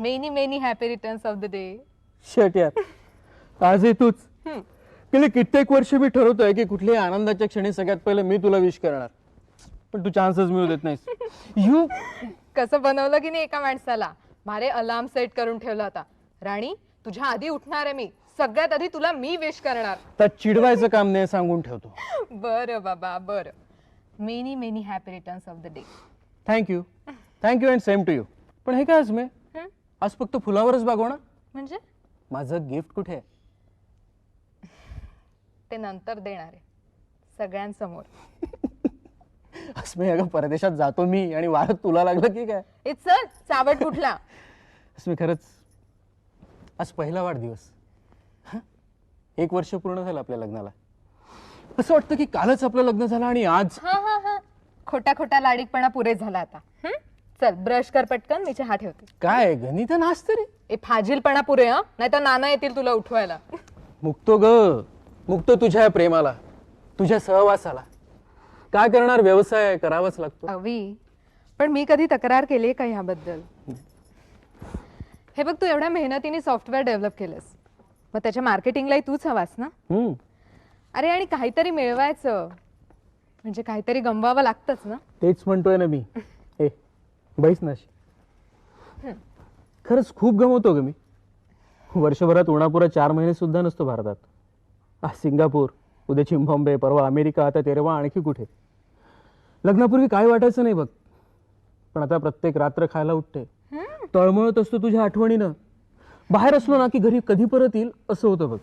Many many happy returns of the day. Shut यार, आज आहे तूच. गेले कित्येक वर्ष मी ठरवतोय की कुठल्याही आनंदाच्या क्षणी सगळ्यात पहिले मी तुला विश करणार, पण तू चान्सच मिळू देत नाहीस. यू कसं बनवलं की नाही एका माणसाला. मारे अलार्म सेट करून ठेवला होता. राणी, तुझ्या आधी उठणार आहे मी. सगळ्यात आधी तुला मी विश करणार. तर चिडवायचं काम नाही सांगून ठेवतो. बरं बाबा बरं. Many many happy returns of the day. Thank you and same to you. पण हे काय आज मी आज फक्त फुलावरच बागवणार? म्हणजे माझं गिफ्ट कुठे आहे? ते नंतर देणार आहे सगळ्यांसमोर. अस्मे, अगं परदेशात जातो मी आणि वारत तुला लागलं की काय? चल चावट कुठला. अस्मे, खरंच आज पहिला वाढदिवस. 1 वर्ष पूर्ण झालं आपल्या लग्नाला. असं वाटतं की कालच आपलं लग्न झालं आणि आज. खोटा खोटा लाडीकपणा पुरे झाला आता. चल ब्रश कर पटकन, मी चहा ठेवते. काय गणित नाच तरी. ए फाजीलपणा पुरे. नाही तर नाना येतील तुला उठवायला. मुक्तो मुक्तो तुझ्या प्रेमाला, तुझ्या सहवासाला. काय करणार, व्यवसाय करावाच लागतो. अवी, पण मी कधी तक्रार केली का ह्याबद्दल? हे बघ, तू एवढ्या मेहनतीने सॉफ्टवेअर डेव्हलप केलंस, मग त्याच्या मार्केटिंगलाही तूच हवास ना. अरे आणि काहीतरी मिळवायचं म्हणजे काहीतरी गमवावं लागतंच ना. तेच म्हणतोय ना मी. ए बैस नाशी. खरंच खूप गमवतो ग मी. वर्षभरात उन्हापुरा 4 महिने सुद्धा नसतो भारतात. आज सिंगापूर, उद्या झिम्बाब्वे, परवा अमेरिका, आता तेरवा आणखी कुठे. लग्नापूर्वी काय वाटायचं नाही बघ, पण आता प्रत्येक रात्र खायला उठते, तळमळत असतो तुझ्या आठवणीनं. बाहेर असलो ना की घरी कधी परत येईल असं होतं बघ.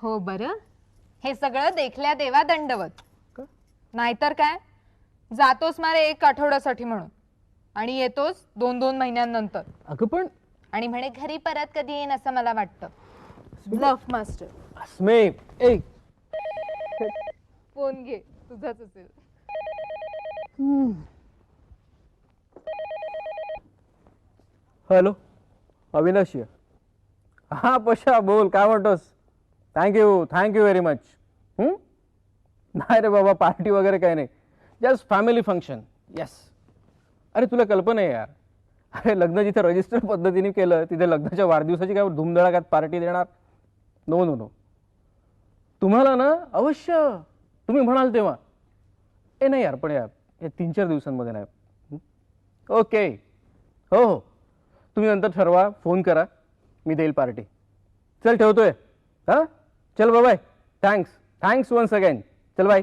हो बरं, हे सगळं देखल्या देवा दंडवत. नाहीतर काय, जातोस मारे 1 आठवड्यासाठी म्हणून आणि येतोस 2-2 महिन्यांनंतर. अगं पण आणि म्हणे घरी परत कधी येईन असं मला वाटतं. Bluff master. अस्मे, ए फोन घे, तुझाच असेल. हॅलो, अविनाश. हा पशा, बोल, काय म्हणतोस? Thank you very much. नाही रे बाबा, पार्टी वगैरे काही नाही, जस्ट फॅमिली फंक्शन. येस. अरे तुला कल्पना आहे यार, अरे लग्न जिथे रजिस्टर पद्धतीने केलं तिथे लग्नाच्या वाढदिवसाची काय धुमधडाक्यात पार्टी देणार? नो. तुम्हाला ना अवश्य, तुम्ही म्हणाल तेव्हा. नाही यार, पण यार 3-4 दिवसांमध्ये नाही. ओके, हो, तुम्ही नंतर ठरवा, फोन करा, मी देईल पार्टी. चल ठेवतोय. चल बाय. Thanks once again. चल बाय.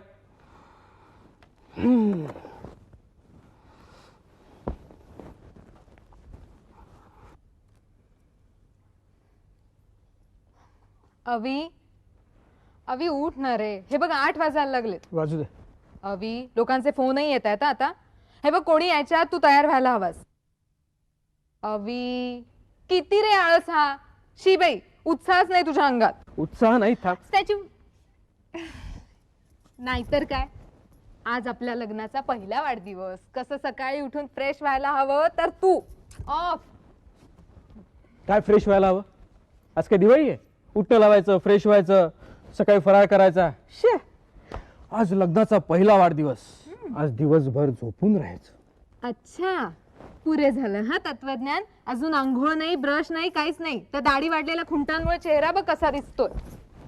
अवी उठ ना रे. हे बघ 8 वाजायला लागलेत. वाजू दे. अवी, लोकांचे फोनही येत आहेत आता. हे बघ, कोणी यायच्या आत तू तयार व्हायला हवास. अवी, किती रे आळस हा. शिबाई, उत्साहच नाही तुझ्या अंगात. उत्साह नाही थांब. त्याची नाहीतर काय, आज आपल्या लग्नाचा पहिला वाढदिवस. कसं सकाळी उठून फ्रेश व्हायला हवं, तर तू ऑफ. काय फ्रेश व्हायला हवं? आज काय दिवाळी आहे? उठणं लावायचं, फ्रेश व्हायचं, सकाळी फराळ करायचा. शे, आज लग्नाचा पहिला वाढदिवस. आज दिवसभर झोपून राहायचं. अच्छा, पुरे झालं हा तत्वज्ञान. अजून आंघोळ नाही, ब्रश नाही, काहीच नाही. तर दाढी वाढलेल्या खुंटांमुळे चेहरा बघ कसा दिसतोय.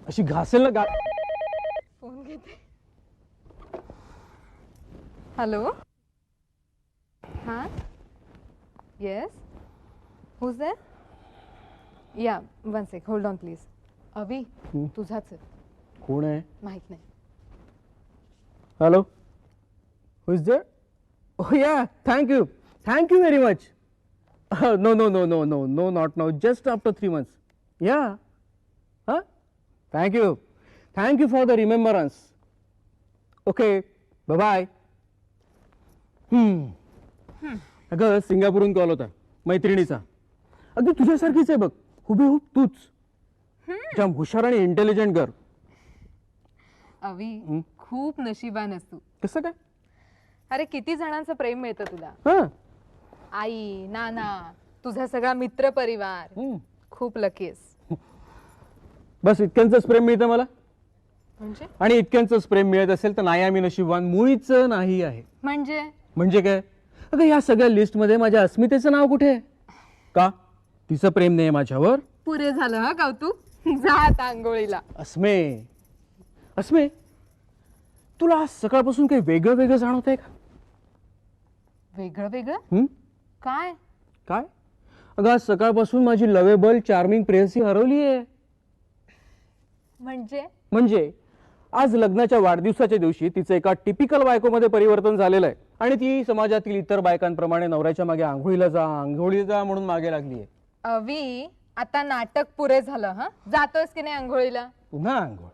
अशी घासेल ना फोन घेते. हॅलो. हा, yes, who's there? Yeah, one sec, hold on please. Avi, तुझाच आहे. कोण आहे? माहित नाही. Hello, who is there? Oh yeah, thank you very much. No no no no no no not now, just after 3 months. Yeah, हां, thank you for the remembrance. Okay, bye bye. अगं, सिंगापूरहून call होता मैत्रिणीचा. अगदी तुझ्यासारखीच आहे बघ, हुबेहूब तूच. जाम हुशार आणि इंटेलिजंट गर्ल. अवी, खूप नशिबान तू. कसं काय? अरे, किती जणांचं प्रेम मिळतं तुला. हां, आई, नाना, तुझा सगळा मित्र परिवार. खूप लकीस. बस इतक्यांचंच प्रेम मिळतं मला. म्हणजे आणि इतक्यांचंच प्रेम मिळत असेल तर नाही आम्ही नशीबवान, मुळीच नाही आहे. म्हणजे काय? अगं, या सगळ्या लिस्ट मध्ये माझ्या अस्मितेचं नाव कुठे आहे? का तिचं प्रेम नाही माझ्यावर? पुरे झालं हा कौतुक. जा आता आंघोळीला. अस्मे, तुला आज सकाळपासून काही वेगळं वेगळं जाणवत आहे का? वेगळं वेगळं काय? काय? अगं, आज सकाळपासून माझी लवेबल चार्मिंग प्रेयसी हरवली आहे. म्हणजे आज लग्नाच्या वाढदिवसाच्या दिवशी तिचं एका टिपिकल बायकोमध्ये परिवर्तन झालेलं आहे आणि ती समाजातील इतर बायकांप्रमाणे नवऱ्याच्या मागे आंघोळीला जा म्हणून मागे लागली आहे. अवी, आता नाटक पुरे झालं हा. जातोयस की नाही आंघोळीला? पुन्हा आंघोळ?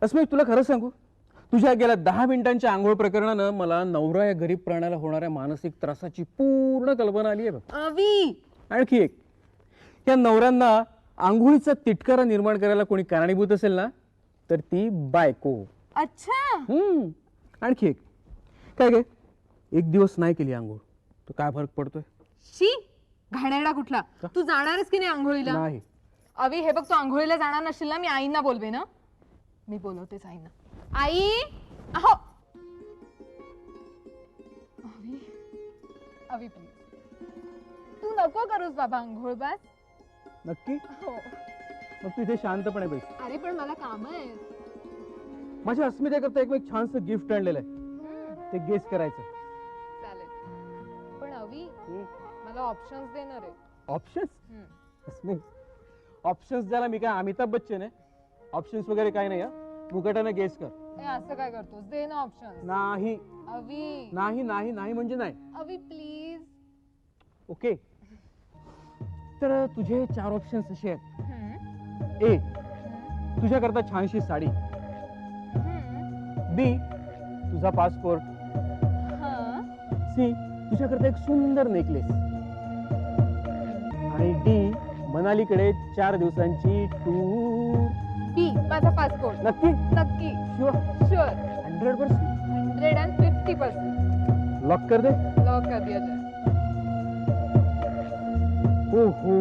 अस्मी, तुला खरं सांगू, तुझ्या गेल्या 10 मिनिटांच्या आंघोळ प्रकरणानं मला नवरा या गरीब प्राण्याला होणाऱ्या मानसिक त्रासाची पूर्ण कल्पना आली आहे बघ. अवी, आणखी एक, या नवऱ्यांना आंघोळीचा तिटकारा निर्माण करायला कोणी कारणीभूत असेल ना, तर ती बायको. अच्छा. आणखी एक, काय गे, एक दिवस नाही केली आंघोळ तर काय फरक पडतोय? शी, घाणेरडा कुठला. तू जाणारच की नाही आंघोळीला? नाही. अवी, हे बघ, तू आंघोळीला जाणार नसशील ना, मी आईंना बोलवे ना. मी बोलवतेच आईंना. आई, अहो. अवी, अवी प्लीज, तू नको करूस बाबा आंघोळ. बस. नक्की? हो. मग तू इथे शांतपणे बैस. अरे, पण मला काम आहे. माझ्या अस्मितेकरता एक छानसं गिफ्ट आणलेलं आहे, ते गेस करायचं. चालेल, पण अवी, मला ऑप्शन्स देणार आहे. ऑप्शन्स? अस्मी, ऑप्शन्स द्यायला मी काय अमिताभ बच्चन आहे? ऑप्शन्स वगैरे काय नाही. मुकटाने गेस कर. असं काय करतोस? दे ना ऑप्शन्स. नाही. अवी, नाही नाही नाही म्हणजे नाही. अवी प्लीज. ओके, तर तुझे 4 ऑप्शन्स असे आहेत. ए, तुझ्याकरता छानशी साडी. बी, तुझा पासपोर्ट. सी, तुझ्याकरता एक सुंदर नेकलेस. आणि डी, मनालीकडे 4 दिवसांची टूर. बी, माझा पासपोर्ट. नक्की? नक्की. शुअर? शुअर. 100%? 150%. लॉक कर दे. लॉक कर दिया जाए. ओहो,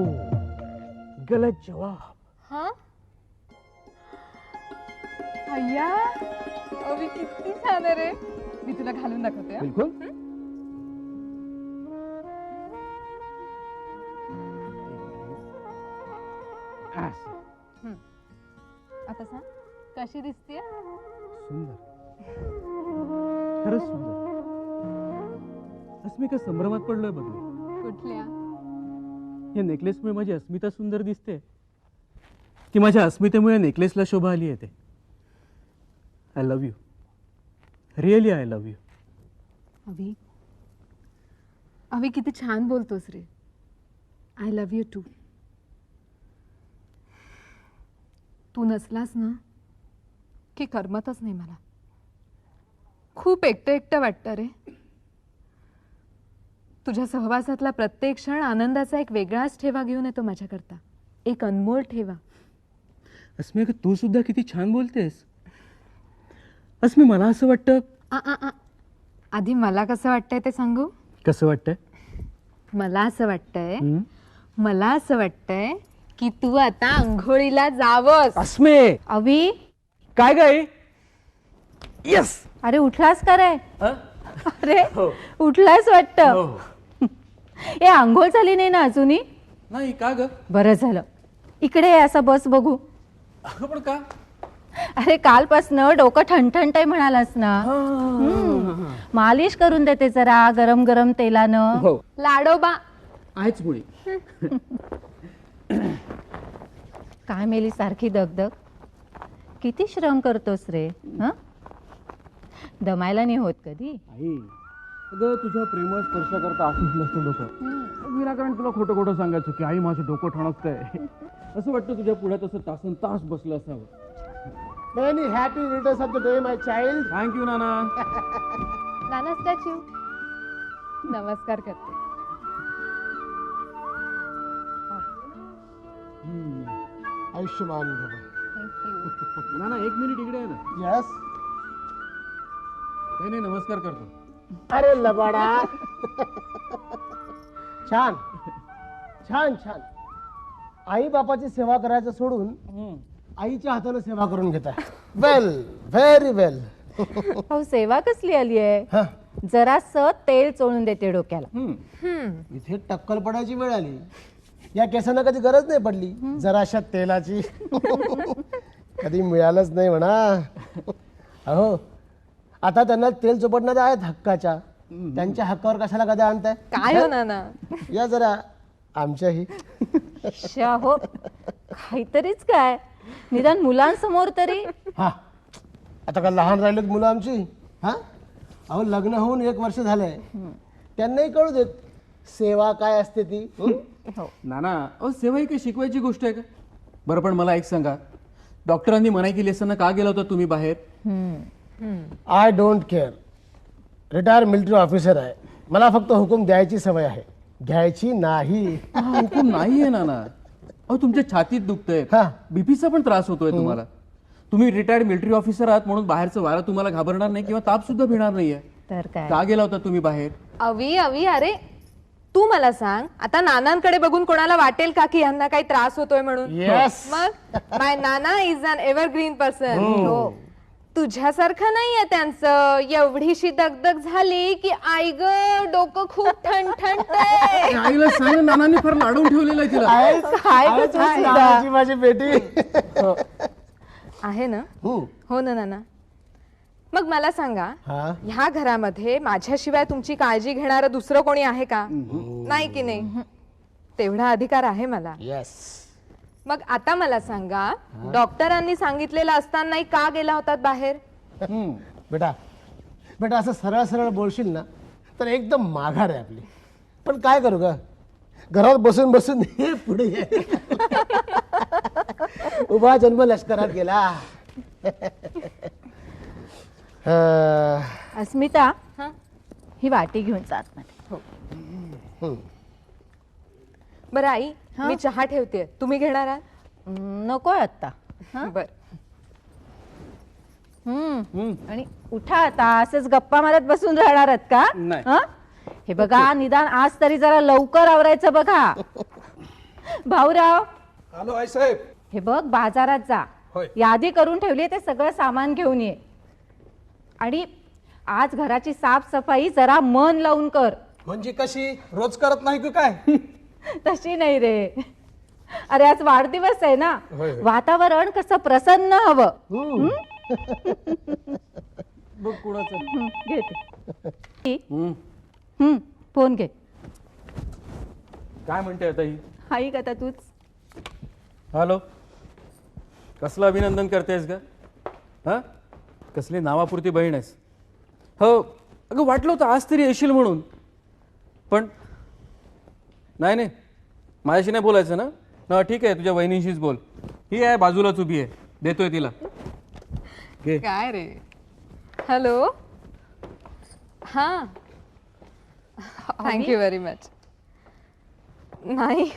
गलत जवाब. हाँ? अय्या, अवी किती छान आहे रे. मी तुला घालून दाखवते. बिलकुल. आता सांग, कशी दिसते? सुंदर, खरंच सुंदर. अस्मिका संभ्रमात पडलोय बघ मी. कुठल्या? या नेकलेसमुळे माझी अस्मिता सुंदर दिसते की माझ्या अस्मितेमुळे नेकलेसला शोभा आली आहे ते? I love you, really I love you. Avi, Avi किती छान बोलतोस रे. I love you too. तू नसलास ना की करमतच नाही मला. खूप एकटं एकटं वाटतं रे. तुझ्या सहवासातला प्रत्येक क्षण आनंदाचा एक वेगळाच ठेवा घेऊन येतो माझ्याकरता, एक अनमोल ठेवा. अस्मी, अगं तू सुद्धा किती छान बोलतेस. अस्मी, मला असं वाटतं. आधी मला कसं वाटतंय ते सांगू. कसं वाटतंय? मला असं वाटतंय की तू आता आंघोळीला जावंस. अस्मी, अवी, काय गाई? यस. अरे उठलास का रे? अरे उठलास वाटतं. ए, आंघोळ झाली नाही ना अजूनही? नाही. का ग? बरं झालं. इकडे ये, असा बस बघू. अगं पण का? अरे कालपासनं डोकं ठणठणतंय म्हणालास ना. मालिश करून देते जरा गरम गरम तेलानं. हो, लाडोबा. आहेच मुळी. काय मेली सारखी दगदग. किती श्रम करतोस रे. दमायला नाही होत कधी? आई, अगं तुझ्या प्रेमळ स्पर्श करता असंच नसतं डोकं. विनाकारण तुला खोटं खोटं सांगायचं की आई माझं डोकं ठणकतंय. असं वाटतं तुझ्या पुढ्यात असं तासन तास बसलं असावं. Many happy returns of the day, my child. Thank you Nana. Nana statue नमस्कार करते. आयुष्यमान भव. थँक्यू. नाना, एक मिनिट इकडे आहे ना. Yes. काही नाही, नमस्कार करतो. अरे लबाडा. छान छान छान. आई बापाची सेवा करायचं सोडून आईच्या हाताने सेवा करून घेताय. वेल, व्हेरी वेल. हो, सेवा कसली आली आहे? जरास तेल चोळून देते डोक्याला. इथे टक्कल पडायची वेळ आली. या केसांना कधी गरज नाही पडली जराशा तेलाची. कधी मिळालंच नाही म्हणा. अहो, आता त्यांना तेल चोपडणारे आहेत हक्काच्या. त्यांच्या हक्कावर कशाला कधी आणताय? काय हो नाना. या जरा आमच्याही. हो, काहीतरीच काय, निदान मुलांसमोर तरी. हा, आता का लहान राहिलेत मुलं आमची? हा, अहो लग्न होऊन 1 वर्ष झालंय. त्यांनाही कळू देत सेवा काय असते ती. नाना, सेवा ही काही शिकवायची गोष्ट आहे का? बरं, पण मला एक सांगा, डॉक्टरांनी मनाई केली असताना का गेला होता तुम्ही बाहेर? I don't care. Retire military officer आहे. मला फक्त हुकूम द्यायची सवय आहे, घ्यायची नाही. हुकूम नाहीये नाना. अहो, तुमच्या छातीत दुखतंय, हा. बीपीचा पण त्रास होतोय तुम्हाला. तुम्ही रिटायर्ड मिलिटरी ऑफिसर आहात म्हणून बाहेरचं वारा तुम्हाला घाबरणार नाही किंवा ताप सुद्धा भिणार नाहीये. तर काय. का गेला होता तुम्ही बाहेर? अवी अवी, अरे तू मला सांग, आता नानांकडे बघून कोणाला वाटेल का की यांना काही त्रास होतोय म्हणून? Yes. मग माय नाना इज अन एव्हरग्रीन पर्सन. हो, तुझ्यासारखं नाहीये त्यांचं. एवढीशी दगदग झाली की आई ग डोकं खूप ठणठणतंय. आईला सांग, नानांनी फार लाडून ठेवलेलं आहे तिला. काय गं तुझं? नानाची माझी बेटी. आहे ना? हो ना नाना. मग मला सांगा, हा, ह्या घरामध्ये माझ्याशिवाय तुमची काळजी घेणारं दुसरं कोणी आहे का? नाही की नाही? तेवढा अधिकार आहे मला. येस. मग आता मला सांगा, डॉक्टरांनी सांगितलेलं असतानाही का गेला होतात बाहेर? बेटा बेटा, असं सरळ सरळ बोलशील ना तर एकदम माघार आहे आपली. पण काय करू ग, घरात बसून बसून हे पुढे ये. उभा जन्म लष्करात गेला. अस्मिता, हा? ही वाटी घेऊन जात मध्ये. बरं आई, मी चहा ठेवते, तुम्ही घेणार आहात? नकोय आता. बर. आणि उठा आता, असंच गप्पा मारत बसून राहणार आहात का? नाही. हं? हे बघा, निदान आज तरी जरा लवकर आवरायचं बघा. भाऊराव, हॅलो आई साहेब. हे बघ, बाजारात जा, होय. यादी करून ठेवली ते सगळं सामान घेऊन ये. आणि आज घराची साफसफाई जरा मन लावून कर. म्हणजे कशी, रोज करत नाही की काय? तशी नाही रे. अरे आज वाढदिवस आहे ना, होय, होय. वातावरण कसं प्रसन्न हवं. बघ कुणाचं. घेते. फोन घे. काय म्हणते आता ही? ऐक आता तूच. हॅलो, कसलं अभिनंदन करतेस ग? हा, कसली नावापुरती बहीण आहेस? हो, अगं वाटलं होतं आज तरी येशील म्हणून, पण नाही नाही, माझ्याशी नाही बोलायचं ना. हा ठीक आहे, तुझ्या वहिनीशीच बोल. ही आहे बाजूलाच उभी आहे, देतोय तिला. काय रे? हॅलो. हा, थँक्यू व्हेरी मच. नाही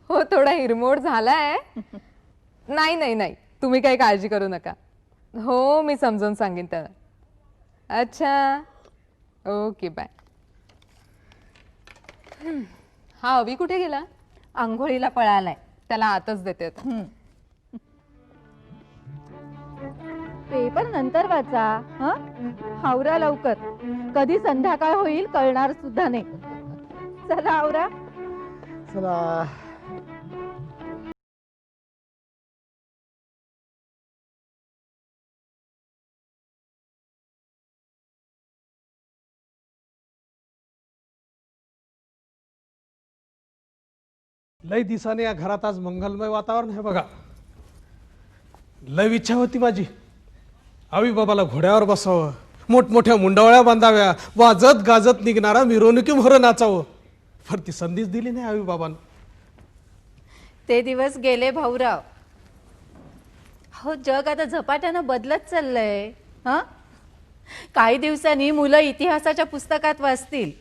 हो, थोडा हिरमोड झालाय. नाही नाही नाही, तुम्ही काही काळजी करू नका. हो, मी समजावून सांगेन त्याला. अच्छा, ओके बाय. हा अवी कुठे गेला? आंघोळीला पळालाय. त्याला आतच देते आता. पेपर नंतर वाचा. आवरा लवकर, कधी संध्याकाळ होईल कळणार सुद्धा नाही. चला आवरा. चला. लय दिसाने या घरात आज मंगलमय वातावरण आहे बघा. लय इच्छा होती माझी आई बाबाला घोड्यावर बसावं, मोठमोठ्या मुंडावळ्या बांधाव्या, वाजत गाजत निघणारा मिरवणुकी मोहर नाचावं. पण ती संधीच दिली नाही आई बाबांना. ते दिवस गेले भाऊराव. हो, जग आता झपाट्यानं बदलत चाललंय. काही दिवसांनी मुलं इतिहासाच्या पुस्तकात वाचतील,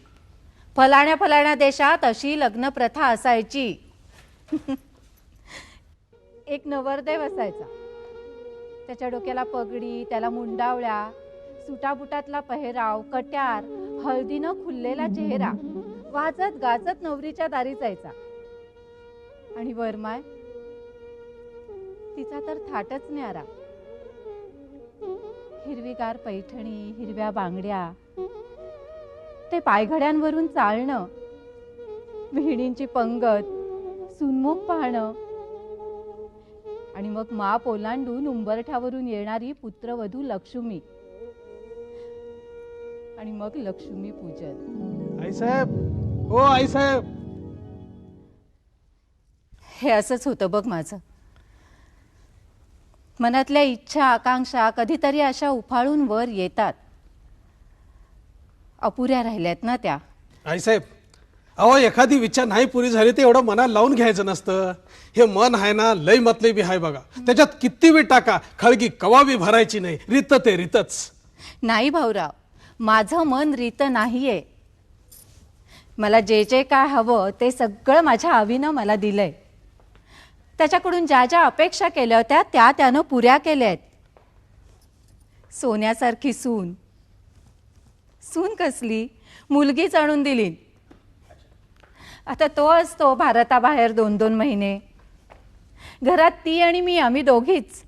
फलाण्या फलाण्या देशात अशी लग्न प्रथा असायची. एक नवरदेव असायचा, त्याच्या डोक्याला पगडी, त्याला मुंडावळ्या, सुटाबुटातला पेहराव, कट्यार, हळदीनं खुललेला चेहरा, वाजत गाजत नवरीच्या दारी जायचा. आणि वरमाय तिचा तर थाटच न्यारा. हिरवीगार पैठणी, हिरव्या बांगड्या, ते पायघड्यांवरून चालणं, विहिणींची पंगत, सुनमुख पाहणं, आणि मग माप ओलांडून उंबरठ्यावरून येणारी पुत्रवधू लक्ष्मी, आणि मग लक्ष्मी पूजन. आई साहेब, ओ आई साहेब. हे असंच होतं बघ माझं. मनातल्या इच्छा आकांक्षा कधीतरी अशा उफाळून वर येतात. अपुऱ्या राहिल्यात ना त्या. आई साहेब, अहो एखादी इच्छा नाही पुरी झाली तर एवढं मनाला लावून घ्यायचं नसतं. हे मन आहे ना, लय मतलबी आहे बघा. त्याच्यात किती बी टाका, खळगी कवा बी भरायची नाही. रीत ते रीतच. नाही भाऊराव, माझं मन रीत नाहीये. मला जे जे काय हवं ते सगळं माझ्या आवीनं मला दिलंय. त्याच्याकडून ज्या ज्या अपेक्षा केल्या होत्या त्या त्यानं पुऱ्या केल्यात. सोन्यासारखी सून, सून कसली, मुलगीच आणून दिली. आता तो असतो भारताबाहेर 2-2 महिने, घरात ती आणि मी, आम्ही दोघीच.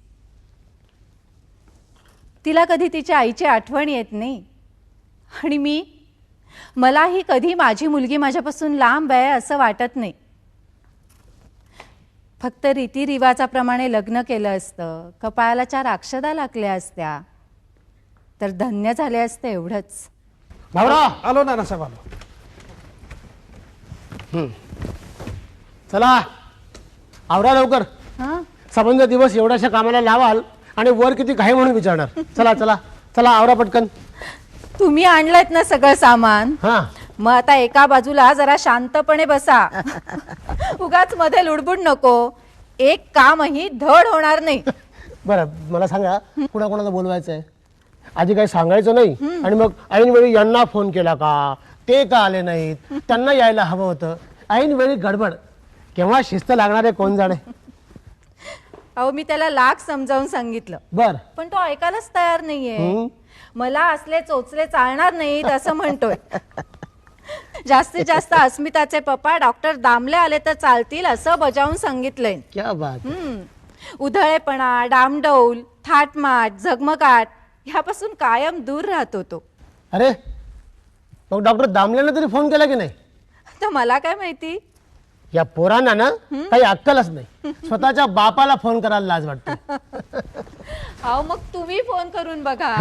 तिला कधी तिच्या आईची आठवण येत नाही. आणि मलाही कधी माझी मुलगी माझ्यापासून लांब आहे असं वाटत नाही. फक्त रीतिरिवाजाप्रमाणे लग्न केलं असतं, कपाळाला 4 अक्षदा लागल्या असत्या तर धन्य झाले असते, एवढंच. भाऊराव, आलो ना साहेब, आलो. चला आवरा लवकर. सबंध दिवस एवढ्याशा कामाला लावाल आणि वर किती काही म्हणून विचारणार. चला चला चला आवरा पटकन. तुम्ही आणलंत ना सगळं सामान, मग आता एका बाजूला जरा शांतपणे बसा. उगाच मध्ये लुडबुड नको. एक कामही धड होणार नाही. बरं, मला सांगा कुणाकुणाला बोलवायचं आहे? आधी काही सांगायचं नाही आणि मग ऐनवेळी यांना फोन केला का, ते का आले नाहीत, त्यांना यायला हवं होतं. ऐनवेळी गडबड, केव्हा शिस्त लागणार आहे कोण जाणे. अहो, मी त्याला लाख समजावून सांगितलं, बर, पण तो ऐकायलाच तयार नाहीये. मला असले चोचले चालणार नाहीत असं म्हणतोय. जास्तीत जास्त अस्मिताचे पप्पा डॉक्टर दामले आले तर चालतील असं बजावून सांगितलंय. क्या बात. उधळेपणा, डामडौल, थाटमाट, झगमगाट ह्यापासून कायम दूर राहतो तो. अरे मग डॉक्टर दामलेनं तरी फोन केला की नाही? तर मला काय माहिती. या पोरांना ना काही अक्कलच नाही. स्वतःच्या बापाला फोन करायला लाज वाटते. अहो, मग तुम्ही फोन करून बघा.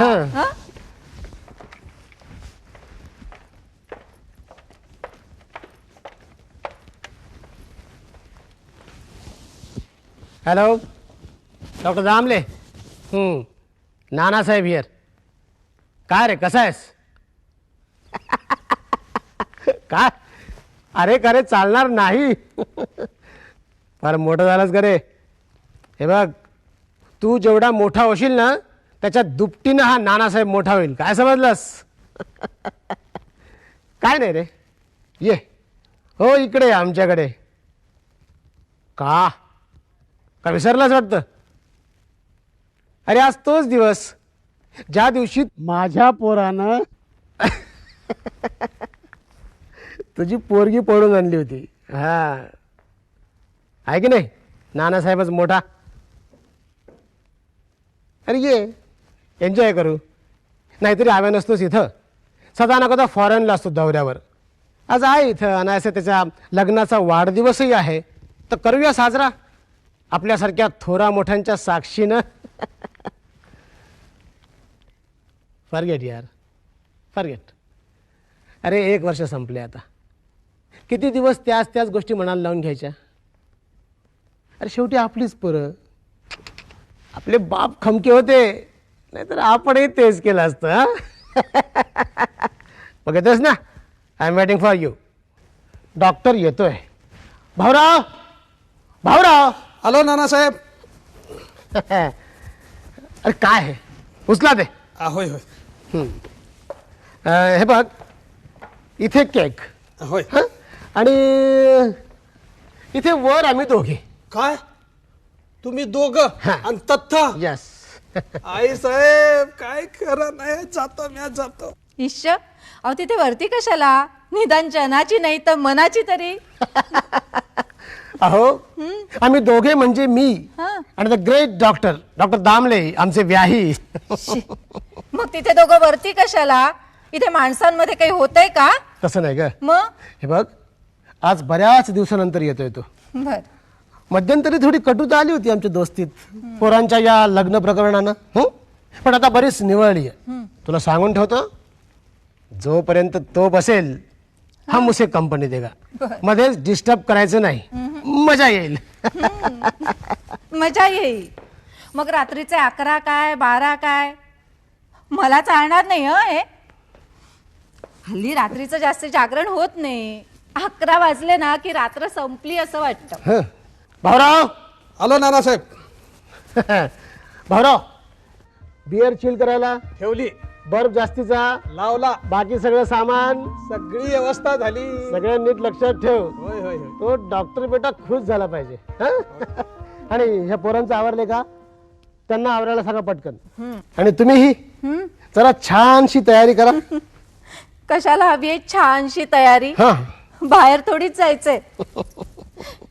Hello, doctor Damle. Nanasaheb here. काय रे, कसा आहेस? काय? अरे खरे चालणार नाही. फार मोठं झालंस का रे? हे बघ, तू जेवढा मोठा होशील ना त्याच्या दुपटीनं हा नानासाहेब मोठा होईल. काय समजलंस? काय नाही रे, ये हो इकडे या आमच्याकडे. का का विसरलाच वाटतं? अरे आज तोच दिवस ज्या दिवशी माझ्या पोरानं तुझी पोरगी पळून आणली होती. हा आहे की नाही? नानासाहेबच मोठा. अरे ये एन्जॉय करू. नाहीतरी आव्या नसतोच इथं. सदा ना कदा फॉरेनला असतो दौऱ्यावर. आज आहे इथं आणि असं त्याच्या लग्नाचा वाढदिवसही आहे तर करूया साजरा आपल्यासारख्या थोरा मोठ्यांच्या साक्षीनं. फॉरगेट यार, फॉरगेट. अरे 1 वर्ष संपले आता. किती दिवस त्याच गोष्टी मनाला लावून घ्यायच्या? अरे शेवटी आपलीच पोरं. आपले बाप खमके होते नाहीतर आपणही तेच केलं असतं. बघतच ना, I am waiting for you. Doctor येतोय. भाऊराव, भाऊराव. हॅलो नानासाहेब. अरे काय आहे? उचला दे. होय होय हे बघ इथे केक. होय. हं? आणि इथे वर आम्ही दोघे. काय तुम्ही दोघं हा. आणि तत्थ यस. आई साहेब काय खरं नाही. जातो मी जातो. इश्श, अहो तिथे वरती कशाला? निदान जनाची नाही तर मनाची तरी. अहो आम्ही दोघे म्हणजे मी हं. आणि द ग्रेट डॉक्टर दामले आमचे व्याही. शी. मग तिथे दोघं वरती कशाला? इथे माणसांमध्ये काही होतंय का? तसं नाही ग. मग हे बघ आज बऱ्याच दिवसानंतर येतोय तो. बर. मध्यंतरी थोडी कटुता आली होती आमच्या दोस्तीत पोरांच्या या लग्न प्रकरणानं. हो पण आता बरीच निवळली आहे. तुला सांगून ठेवतो जोपर्यंत तो बसेल हम उसे कंपनी देगा. मध्येच डिस्टर्ब करायचं नाही. मजा येईल. मजा येईल. मग रात्रीचे 11 काय 12 काय मला चालणार नाही. हे हल्ली रात्रीचं जास्त जागरण होत नाही. 11 वाजले ना की रात्र संपली असं वाटतं. हं. Bhaurao. Hello Nanasaheb. Bhaurao beer chill करायला ठेवली. बर्फ जास्तीचा लावला. बाकी सगळं सामान सगळी व्यवस्था झाली. सगळं नीट लक्षात ठेव. होय होय होय. तो डॉक्टर बेटा खुश झाला पाहिजे. हं? आणि ह्या पोरांचं आवरले का? त्यांना आवरायला सांगा पटकन. आणि तुम्हीही जरा छानशी तयारी करा. कशाला हवी आहे छानशी तयारी? हा बाहेर थोडीच जायचंय.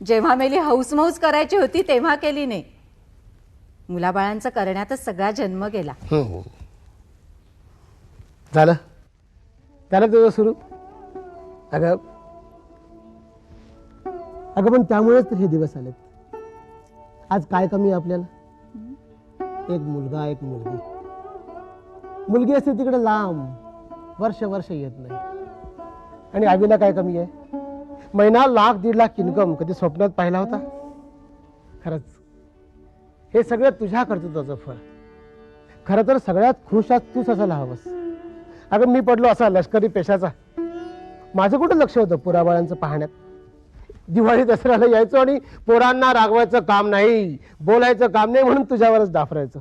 जेव्हा मेली हौसमौस करायची होती तेव्हा केली नाही. मुलाबाळांचं करण्यातच सगळा जन्म गेला. झालं तुझं सुरू. अगं पण त्यामुळेच तर हे दिवस आलेत. आज काय कमी आहे आपल्याला? एक मुलगा एक मुलगी. मुलगी असते तिकडे लांब वर्ष येत नाही. आणि आवीला काय कमी आहे? महिना 1,00,000-1,50,000 इन्कम कधी स्वप्नात पाहिला होता? खरंच हे सगळं तुझ्या कर्तृत्वाचं फळ. खरं तर सगळ्यात खुश आज तूच असायला हवंस. अगं मी पडलो असा लष्करी पेशाचा. माझं कुठं लक्ष होतं पोराबाळांचं पाहण्यात. दिवाळी दसऱ्याला यायचो आणि पोरांना रागवायचं काम नाही, बोलायचं काम नाही म्हणून तुझ्यावरच डाफरायचं.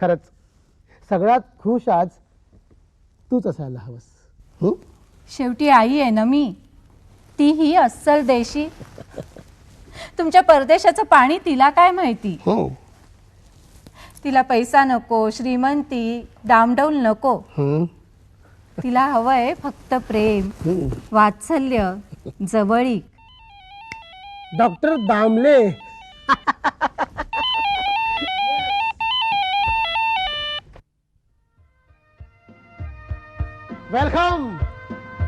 खरंच सगळ्यात खुश आज तूच असायला हवंस. शेवटी आई आहे ना मी. तीही अस्सल देशी. तुमच्या परदेशाचं पाणी तिला काय माहिती? तिला पैसा नको, श्रीमंती, डामडौल नको. तिला हवंय फक्त प्रेम, वात्सल्य, जवळीक. डॉक्टर दामले.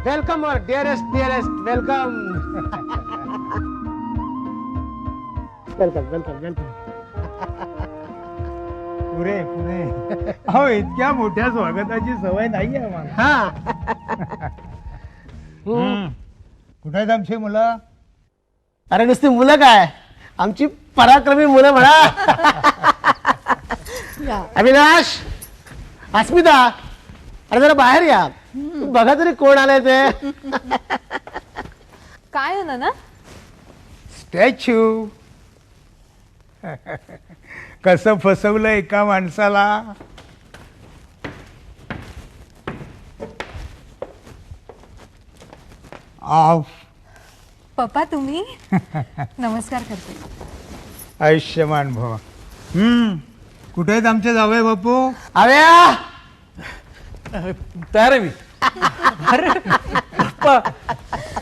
वेलकम और डियरेस्ट वेलकम. वेलकम. पुरे अहो इतक्या मोठ्या स्वागताची सवय नाही आहे मला. हा कुठे आहेत आमची मुलं? अरे नुसती मुलं काय, आमची पराक्रमी मुलं म्हणा. अविनाश, अस्मिता, अरे जरा बाहेर या. बघा तरी कोण आलंय ते. काय हो ना स्टॅच्यू. कसं फसवलं एका माणसाला. ऑफ. पप्पा तुम्ही नमस्कार करते. आयुष्यमान भव. कुठे आहेत आमचे जावई बापू? आव्या तयार आहे मी. अरे पप्पा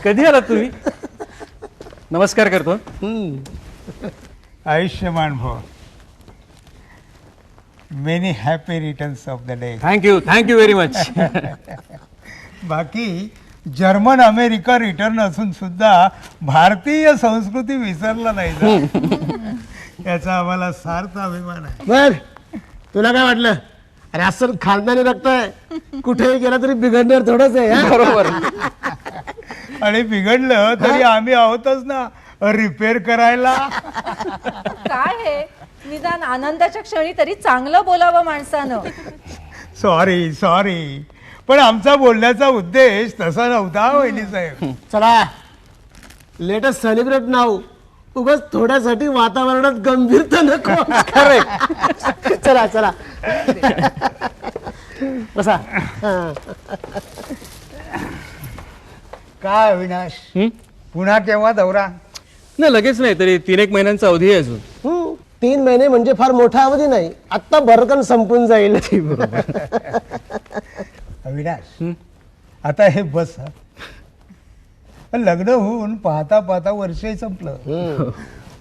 कधी आलात तुम्ही? नमस्कार करतो. आयुष्यमान भव. Many happy returns of the day. Thank you very much. बाकी जर्मन अमेरिका रिटर्न असून सुद्धा भारतीय संस्कृती विसरला नाही जा. याचा आम्हाला सार्थ अभिमान आहे. बर तुला काय वाटलं? अरे असं खानदानी रक्त आहे, कुठेही गेला तरी बिघडणार थोडंच आहे हा? बरोबर. आणि बिघडलं तरी आम्ही आहोतच ना रिपेअर करायला. काय हे निदान आनंदाच्या क्षणी तरी चांगलं बोलावं माणसानं. सॉरी पण आमचा बोलण्याचा उद्देश तसा नव्हता वहिनी साहेब. चला लेटेस्ट सेलिब्रेट नाव. उगाच थोड्यासाठी वातावरणात गंभीरता नको. चला चला बसा. काय अविनाश, पुन्हा केव्हा दौरा? नाही लगेच नाही, तरी 3-1 महिन्यांचा अवधी आहे अजून. 3 महिने म्हणजे फार मोठा अवधी नाही. आत्ता भरकन संपून जाईल. अविनाश आता हे बस हा. लग्न होऊन पाहता पाहता वर्षही संपलं.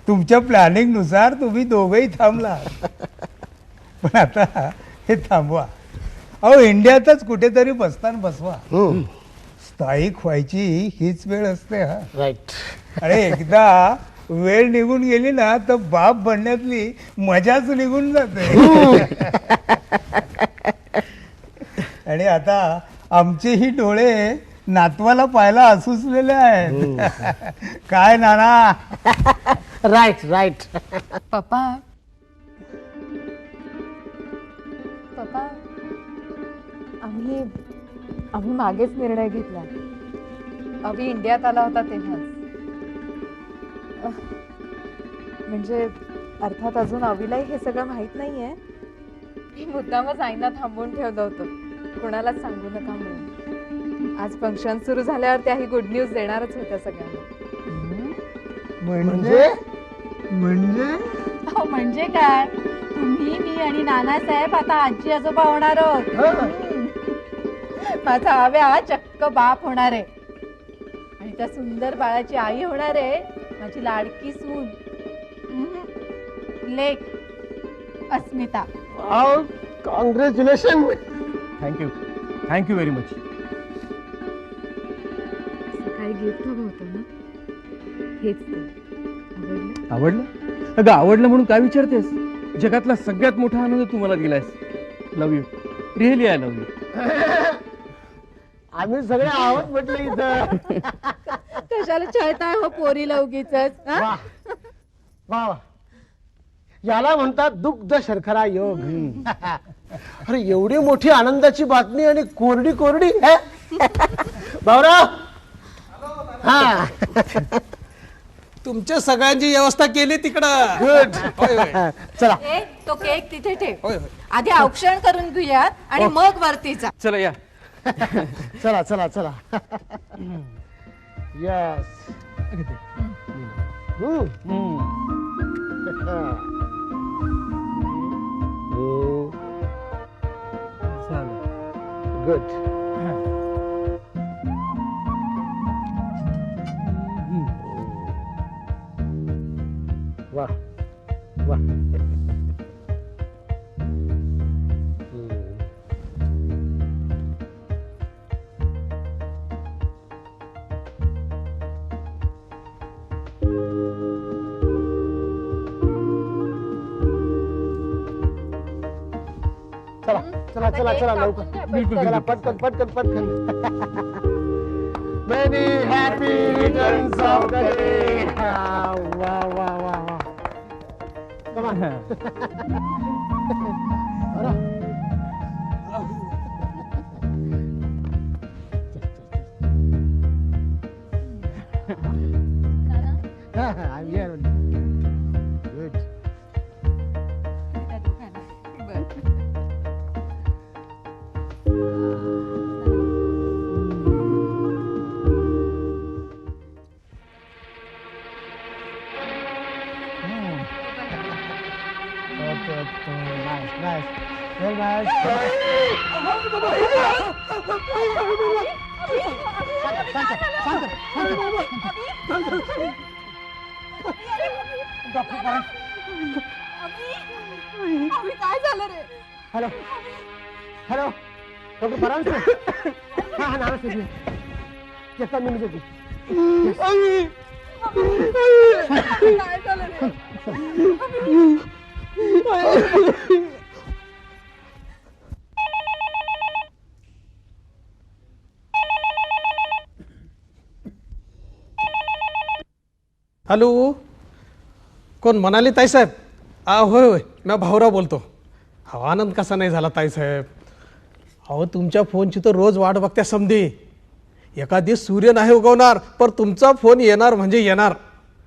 तुमच्या प्लॅनिंग नुसार तुम्ही दोघंही थांबला. पण आता हे थांबवा. अहो इंडियातच कुठेतरी बसताना बसवा. स्थायिक व्हायची हीच वेळ असते हा. राईट. अरे एकदा वेळ निघून गेली ना तर बाप बनण्यातली मजाच निघून जाते. आणि आता आमचेही डोळे नातवाला पाहायला असूसलेले आहेत. काय नाना? Right right. पप्पा पप्पा आम्ही मागेच निर्णय घेतला. अभि इंडियात आला होता तेव्हाच. म्हणजे अर्थात अजून अविलाही हे सगळं माहित नाहीये. मी मुद्दामच आईना थांबवून ठेवलं होतं, कोणालाच सांगू नका म्हणून. आज फंक्शन सुरू झाल्यावर त्याही गुड न्यूज देणारच होत्या सगळ्यांना. म्हणजे म्हणजे अहो म्हणजे काय, तुम्ही मी आणि नानासाहेब आता आजी आजोबा होणार आहोत. माझा आव्या चक्क बाप होणार आहे आणि त्या सुंदर बाळाची आई होणार आहे माझी लाडकी सून लेक अस्मिता. कॉंग्रॅच्युलेशन. Thank you very much. काही गिफ्ट हवं होतं ना, हेच ते. आवडलं? अगं आवडलं म्हणून काय विचारतेस? जगातला सगळ्यात मोठा आनंद तू मला दिलायस. Love you. Really I love you. आम्ही सगळे आहोत म्हटलं इथं. कशाला छळताय हो पोरीला उगीच. वा वा वा. याला म्हणतात दुग्ध शर्करा योग. अरे एवढी मोठी आनंदाची बातमी आणि कोरडी कोरडी. भाऊराव. हा तुमच्या सगळ्यांची व्यवस्था केली तिकडं. गुड. चला तो केक तिथे ठेव. होय होय. आधी औक्षण करून घेऊयात आणि मग वरती जा. चला या. चला चला चला. यस. गुड. वा वा. चला चला चला चला लवकर. चला पटकन पटकन पटकन. Many happy returns of the day. वा वा वा वा. I'm here only. Good. चल बाहेर. काय झालं रे? Hello hello doctor Paranjpe. हा हा नाव सुचले. चेक मी देते. काय झालं रे? हॅलो, कोण म्हणाले ताईसाहेब? होय होय, मी भाऊराव बोलतो. हो, आनंद कसा नाही झाला ताईसाहेब? अहो, तुमच्या फोनची तर रोज वाट बघत्या समधी. एखादी सूर्य नाही उगवणार, पण तुमचा फोन येणार म्हणजे येणार.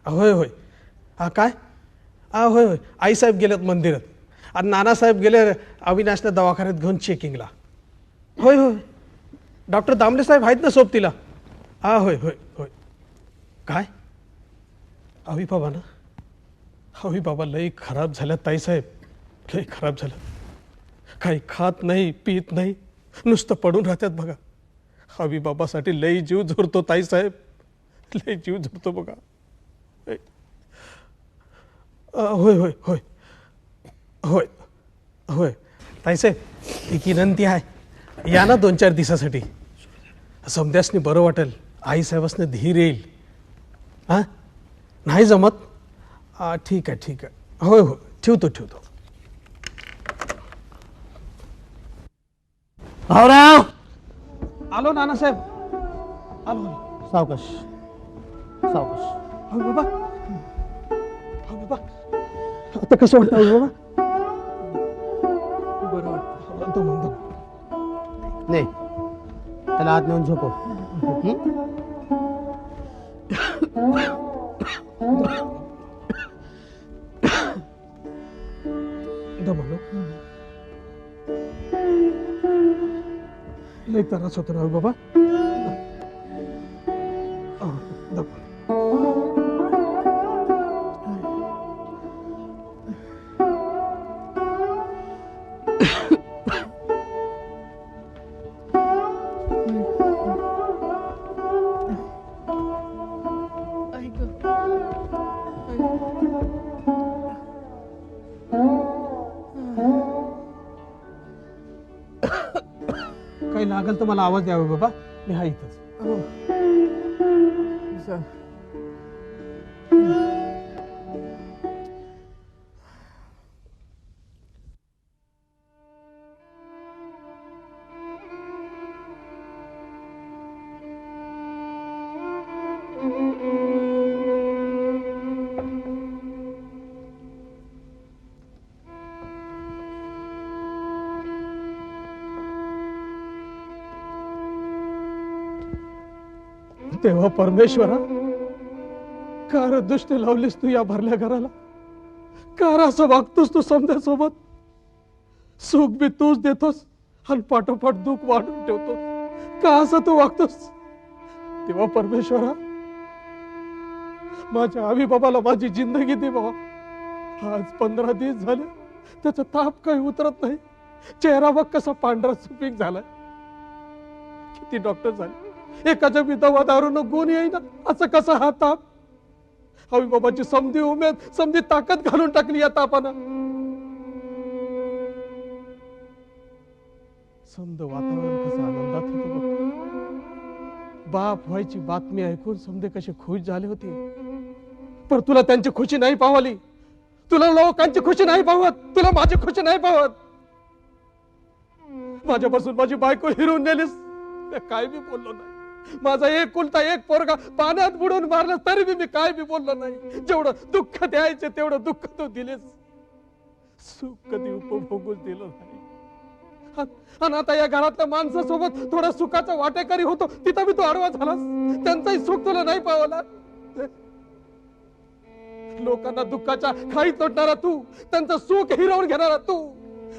होय होय. काय? होय होय, आईसाहेब गेलेत मंदिरात आणि नानासाहेब गेले अविनाशने दवाखान्यात घेऊन चेकिंगला. होय होय, डॉक्टर दामले साहेब आहेत ना सोबतीला? होय होय होय. काय? अवी बाबा ना? अवी बाबा लई खराब झाल्यात ताईसाहेब, लई खराब झालं. काही खात नाही, पीत नाही, नुसतं पडून राहतात बघा. अवी बाबासाठी लई जीव झुरतो ताईसाहेब, लई जीव झुरतो बघा. होय होय होय होय होय. ताईसाहेब, एक विनंती आहे, या ना 2-4 दिवसासाठी. समध्यासनी बरं वाटेल, आईसाहेबासने धीर येईल. हां, नाही जमत? ठीक आहे ठीक आहे. होय होय, ठेवतो ठेवतो. भाऊराव. आलो नानासाहेब, आलो. सावकाश सावकाश. हो बाबा, हो बाबा, आता कसं वाटतं हो बाबा? बरं वाटतं. म्हणतो म्हणतो. नाही, त्याला आत नेऊन झोपव. दमलो, लई त्रास होतो ना बाबा. काही लागेल तर मला आवाज द्यावा बाबा, मी हा इथंच. तेव्हा परमेश्वरा, का रे दृष्टी लावलीस तू या भरल्या घराला? का रे असं वागतोस तू समध्यासोबत? सुख बी तूच देतोस आणि पाठोपाठ दुःख वाढून ठेवतोस. का असं तू वागतोस? तेव्हा परमेश्वरा, माझ्या आवी बाबाला माझी जिंदगी दे बाबा. आज 15 दिवस झाले, त्याचा ताप काही उतरत नाही. चेहरा बघ कसा पांढरा सुपीक झालाय. किती डॉक्टर झाले, एकाच्या बी दवा दारूनं गुण येईना. असं कसा हा ताप? हवी बाबाची समधी उमेद, समधी ताकद घालून टाकली या तापानं. समद वातावरण कसं आनंदात होतं बघ. बाप व्हायची बातमी ऐकून समधे कसे खुश झाले होते. पण तुला त्यांची खुशी नाही पावली. तुला लोकांची खुशी नाही पावत, तुला माझी खुशी नाही पावत. माझ्यापासून माझी बायको हिरवून नेलीस, काय बी बोललो नाही. माझा एकुलता एक पोरगा पाण्यात बुडून मारलं तरी बी मी काय बी बोललो नाही. जेवढं दुःख द्यायचे तेवढं दुःख तू दिलेस, सुख कधी उपभोगूच दिलं नाही. आणि आता या घरातल्या माणसासोबत थोडा सुखाचा वाटेकरी होतो, तिथं बी तू आडवा झालास. त्यांचाही सुख तुला नाही पावला. लोकांना दुःखाच्या खाई तोडणारा तू, त्यांचं सुख हिरवून घेणारा तू,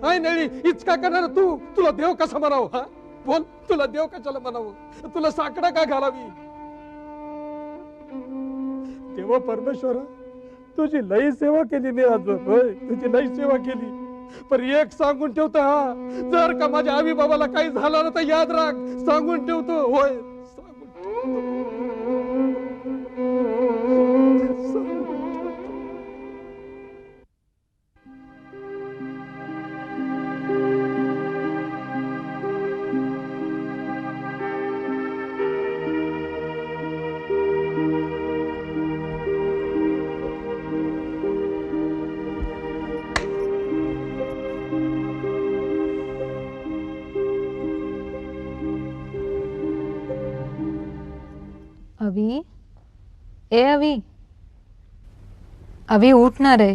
आई नेळी इचका करणारा तू, तुला देव कसा म्हणावं? हा बोल, तुला देव कशाला म्हणावं? तुला साकडं का घालावी? तेव्हा परमेश्वरा, तुझी लई सेवा केली मी आजवर. होय, तुझी लई सेवा केली. पण एक सांगून ठेवतो, हा, जर का माझ्या आवी बाबाला काही झालं ना तर याद राख, सांगून ठेवतो. होय, सांगून ठेवतो. अवी, ए अवी, अवी उठ ना रे.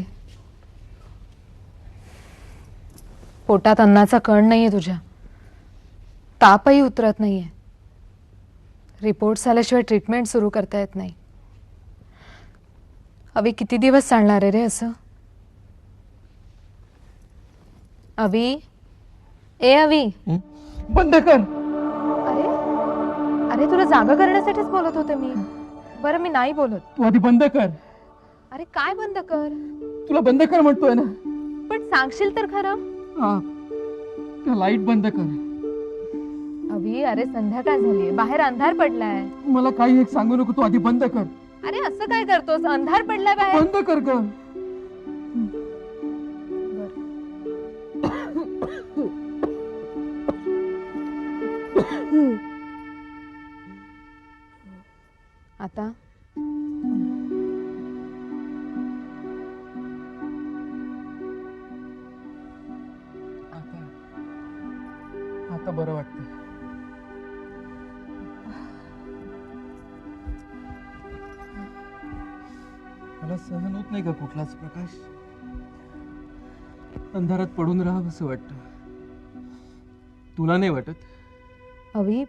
पोटात अन्नाचा कण नाहीये तुझ्या, तापही उतरत नाहीये, रिपोर्ट आल्याशिवाय ट्रीटमेंट सुरू करता येत नाही. अवी किती दिवस चालणार आहे रे असं? अवी, ए अवी. बंद कर. अरे अरे तुला जागा करण्यासाठीच बोलत होते मी. बरं मी नाही बोलत. तू आधी बंद कर. अरे काय बंद कर? तुला बंद कर म्हणतोय ना. पण सांगशील तर खरं. हा, त्या लाईट बंद कर. अवी अरे संध्याकाळ झालीये, बाहेर अंधार पडलाय. मला काही एक सांगू नको, तू आधी बंद कर. अरे असं काय करतोस? अंधार पडलाय बाहेर. बंद कर ग. आता आता बरं वाटतं. मला सहन होत नाही का कुठलाच प्रकाश. अंधारात पडून राहावं असं वाटतं. तुला नाही वाटत? अवी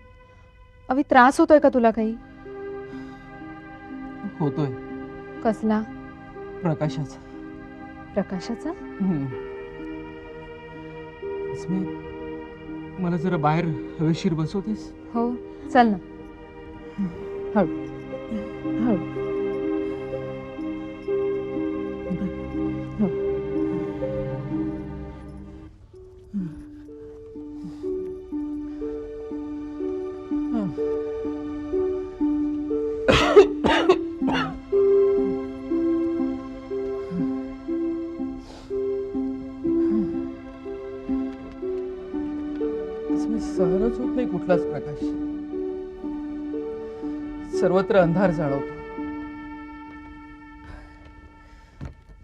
अवी त्रास होतोय का तुला काही? होतोय. कसला? प्रकाशाचा. प्रकाशाचा? अस्मी, मला जरा बाहेर हवेशीर बसवतेस? हो चल ना. हळू हळू. सहनच होत नाही कुठलाच प्रकाश. सर्वत्र अंधार जाणवतो.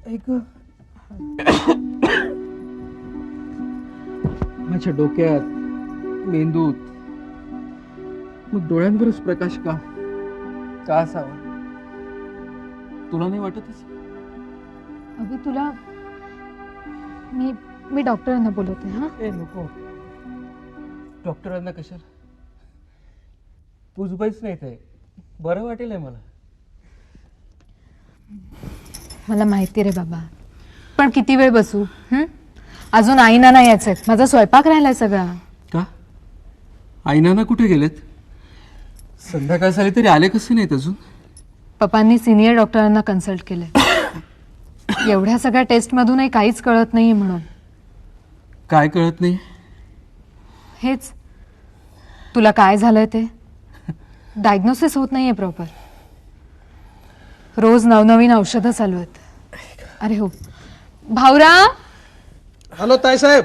ऐक, माझ्या डोक्यात, मेंदूत, मग डोळ्यांवरच प्रकाश का का असावा? तुला नाही वाटतच? अवी तुला मी मी डॉक्टरांना बोलवते. हा ए नको. डॉक्टरांना कशाला? पुजबाईच नाही ते. बरं वाटेल मला. मला माहिती रे बाबा, पण किती वेळ बसू? अजून आईना नाही यायचंय. माझा स्वयंपाक राहिलाय सगळा. का? आईनाना कुठे गेलेत? संध्याकाळ झाली तरी आले कसे नाहीत अजून? पप्पांनी सिनियर डॉक्टरांना कन्सल्ट केलंय. एवढ्या सगळ्या टेस्ट मधूनही काहीच कळत नाहीये म्हणून. काय कळत नाही? हेच तुला काय झालंय ते डायग्नोसिस होत नाहीये प्रॉपर. रोज नवनवीन औषधं चालू आहेत. अरे हो भाऊराव, हॅलो ताईसाहेब.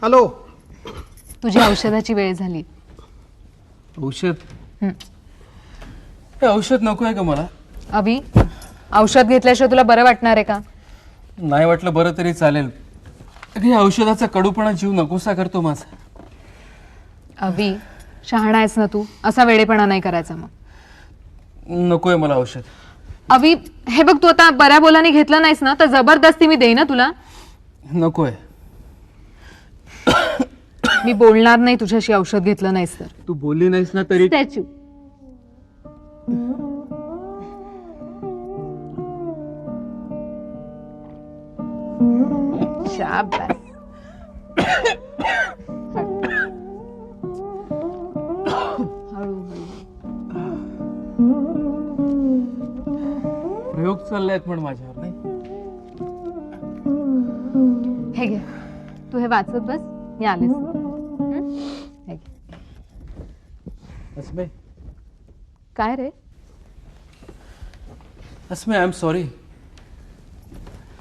हॅलो. तुझी औषधाची वेळ झाली. औषध? हे औषध नको आहे का मला? अभि, औषध घेतल्याशिवाय तुला बरं वाटणार आहे का? नाही वाटलं बरं तरी चालेल. हे औषधाचा कडूपणा जीव नकोसा करतो माझा. अभि, शहाणा आहेस ना तू. असा वेडेपणा नाही करायचा. मग नकोय मला औषध. अभि हे बघ, तू आता बऱ्या बोलाने घेतलं नाहीस ना तर जबरदस्ती मी देईन ना तुला. नकोय. मी बोलणार नाही तुझ्याशी औषध घेतलं नाहीस तर. तू बोलली नाहीस ना तरी. स्टॅच्यू. शाबास. प्रयोग चालले आहेत पण माझ्यावर नाही. हे घे, तू हे वाचत बस, मी आलेच. हं? हे घे. अस्मे काय रे? अस्मे आय एम सॉरी.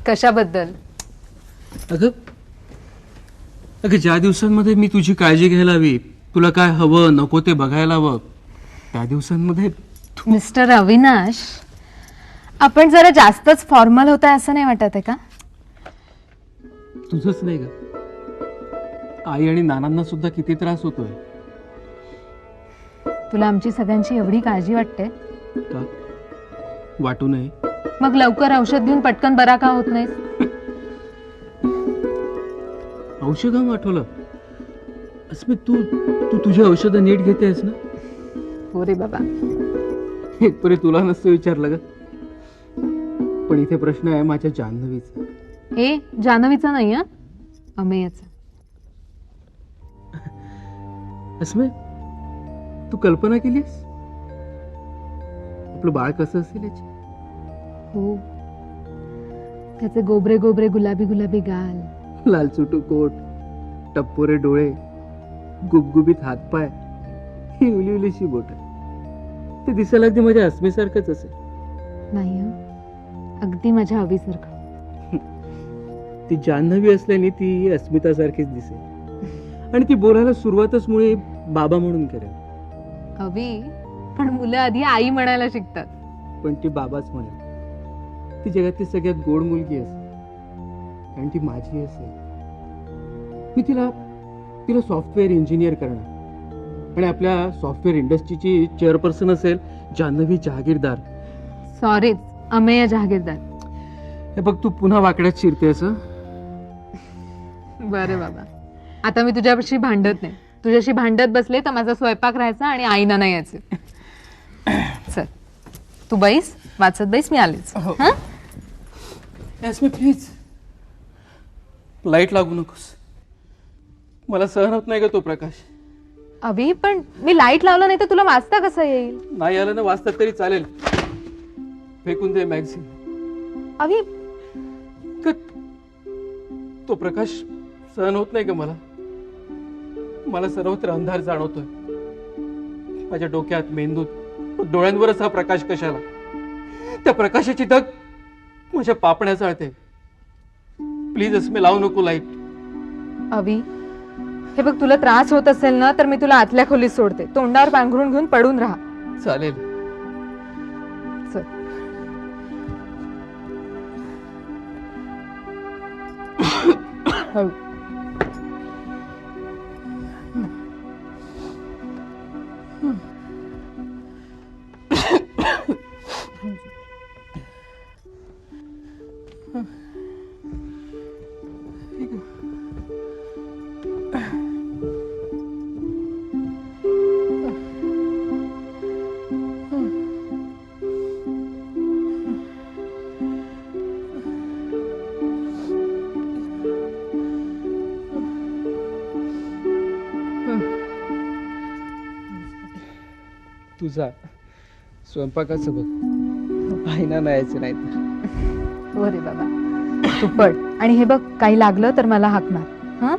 कशाबद्दल? अगं अगं ज्या दिवसांमध्ये मी तुझी काळजी घ्यायला हवी, तुला काय हवं नको ते बघायला हवं, त्या दिवसांमध्ये मिस्टर अविनाश, आपण जरा जास्तच फॉर्मल होत आहे असं नाही वाटत आहे का? तुझंच नाही ग, आई आणि नानांना सुद्धा किती त्रास होतोय. तुला आमची सगळ्यांची एवढी काळजी वाटते, का वाटू नये? मग लवकर औषध देऊन पटकन बरा का होत नाहीस? औषधं आठवलं. अस्मे तू तू तुझी औषधं नीट घेतेस ना? हो रे बाबा. एक परी तुला नसतं विचारलं ग, पण इथे प्रश्न आहे माझ्या जान्हवीचा. हे जान्हवीचा नाही हं, अमेयाचा. अस्मे तू कल्पना केलीस आपलं बाळ कसं असेल याची? हो, त्याचे गोबरे गोबरे गुलाबी गुलाबी गाल, लालचुटू कोट, टप्पोरे डोळे, गुबगुबीत हातपाय, ही उलीउलीशी बोट. ते दिसायला अगदी माझ्या अस्मीसारखंच असेल. नाही हं, अगदी माझ्या अवीसारखं. ती जान्हवी असल्याने ती अस्मितासारखीच दिसेल, आणि ती बोलायला सुरुवातच मुळे बाबा म्हणून करेल. अवी, पण मुलं आधी आई म्हणायला शिकतात. पण ती बाबाच म्हणेल. ती जगातली सगळ्यात गोड मुलगी असेल, आणि ती माझी असेल. मी तिला तिला सॉफ्टवेअर इंजिनियर करणार, आणि आपल्या सॉफ्टवेअर इंडस्ट्रीची चेअरपर्सन असेल जान्हवी जहागीरदार. सॉरीच, अमेय जहागीरदार. हे बघ तू पुन्हा वाकड्यात शिरतेस हं? बरं बाबा, आता मी तुझ्याशी भांडत नाही. तुझ्याशी भांडत बसले तर माझा स्वयंपाक राहायचा आणि आईना नाही यायचे. चल तू बैस, वाचत बैस, मी आलेच. हं? मी प्लीज लाईट लागू नकोस, मला सहन होत नाही ग तो प्रकाश. अभि, पण मी लाईट लावलं नाही तर तुला वाचता कसं येईल? नाही आलं ना वाचतात तरी चालेल, फेकून दे मॅगझिन. अभि, तो प्रकाश सहन होत नाही ग मला. मला सर्वत्र अंधार जाणवतोय, माझ्या डोक्यात, मेंदूत, डोळ्यांवरच हा प्रकाश कशाला? त्या प्रकाशाची धग माझ्या पापण्या चाळते. प्लीज अस्मे लावू नको लाईट. अभि, हे बघ, तुला त्रास होत असेल ना तर मी तुला आतल्या खोलीत सोडते. तोंडावर पांघरून घेऊन पडून राहा. चालेल. चल. हळू. तुझा स्वयंपाकाचं बघ, आईना न्यायचं नाही तर. हो रे बाबा, तू पड. आणि हे बघ, काही लागलं तर मला हाक मार. हं?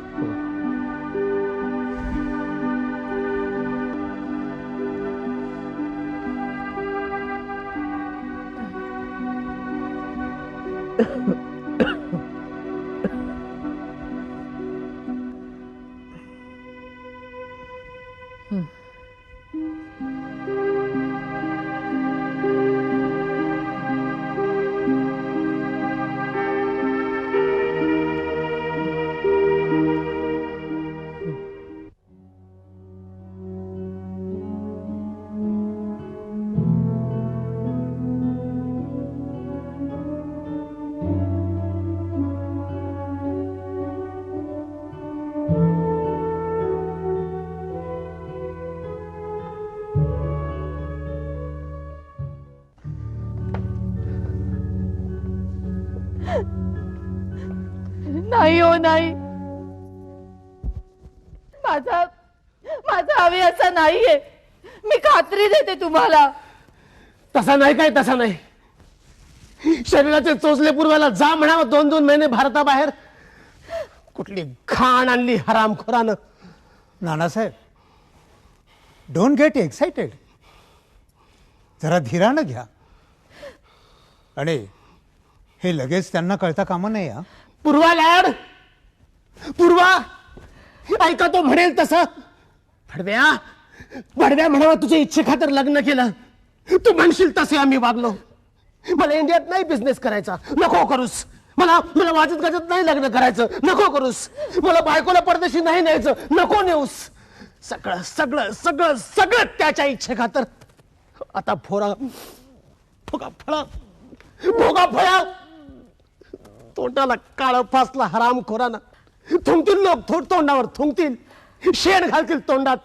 नाही हो, नाही. माझा माझा हवी असा नाहीये. मी खात्री देते तुम्हाला. तसा नाही काय, तसा नाही. शरीराचे चोचले पुरवायला जा म्हणावं 2-2 महिने भारताबाहेर. कुठली घाण आणली हरामखोरानं. Nanasaheb, don't get excited. जरा धीरानं घ्या. आणि हे लगेच त्यांना कळता कामा नाही. हा, पूर्वा लॅड, पूर्वा ऐका तो म्हणेल तसं. भडव्या भडव्या म्हणावं तुझ्या इच्छेखातर लग्न केलं. तू म्हणशील तसे आम्ही वागलो. मला इंडियात नाही बिझनेस करायचा, नको करूस. मला मला वाजत गाजत नाही लग्न करायचं, नको करूस. मला बायकोला परदेशी नाही न्यायचं, नको नेऊस. सगळं सगळं सगळं सगळं त्याच्या इच्छेखातर. आता फोरा फुगा फळा भोगा फळा. तोंडाला काळ फासला हरामखोरानं. थुंकतील लोक तोंडावर थुंकतील, शेण घालतील तोंडात.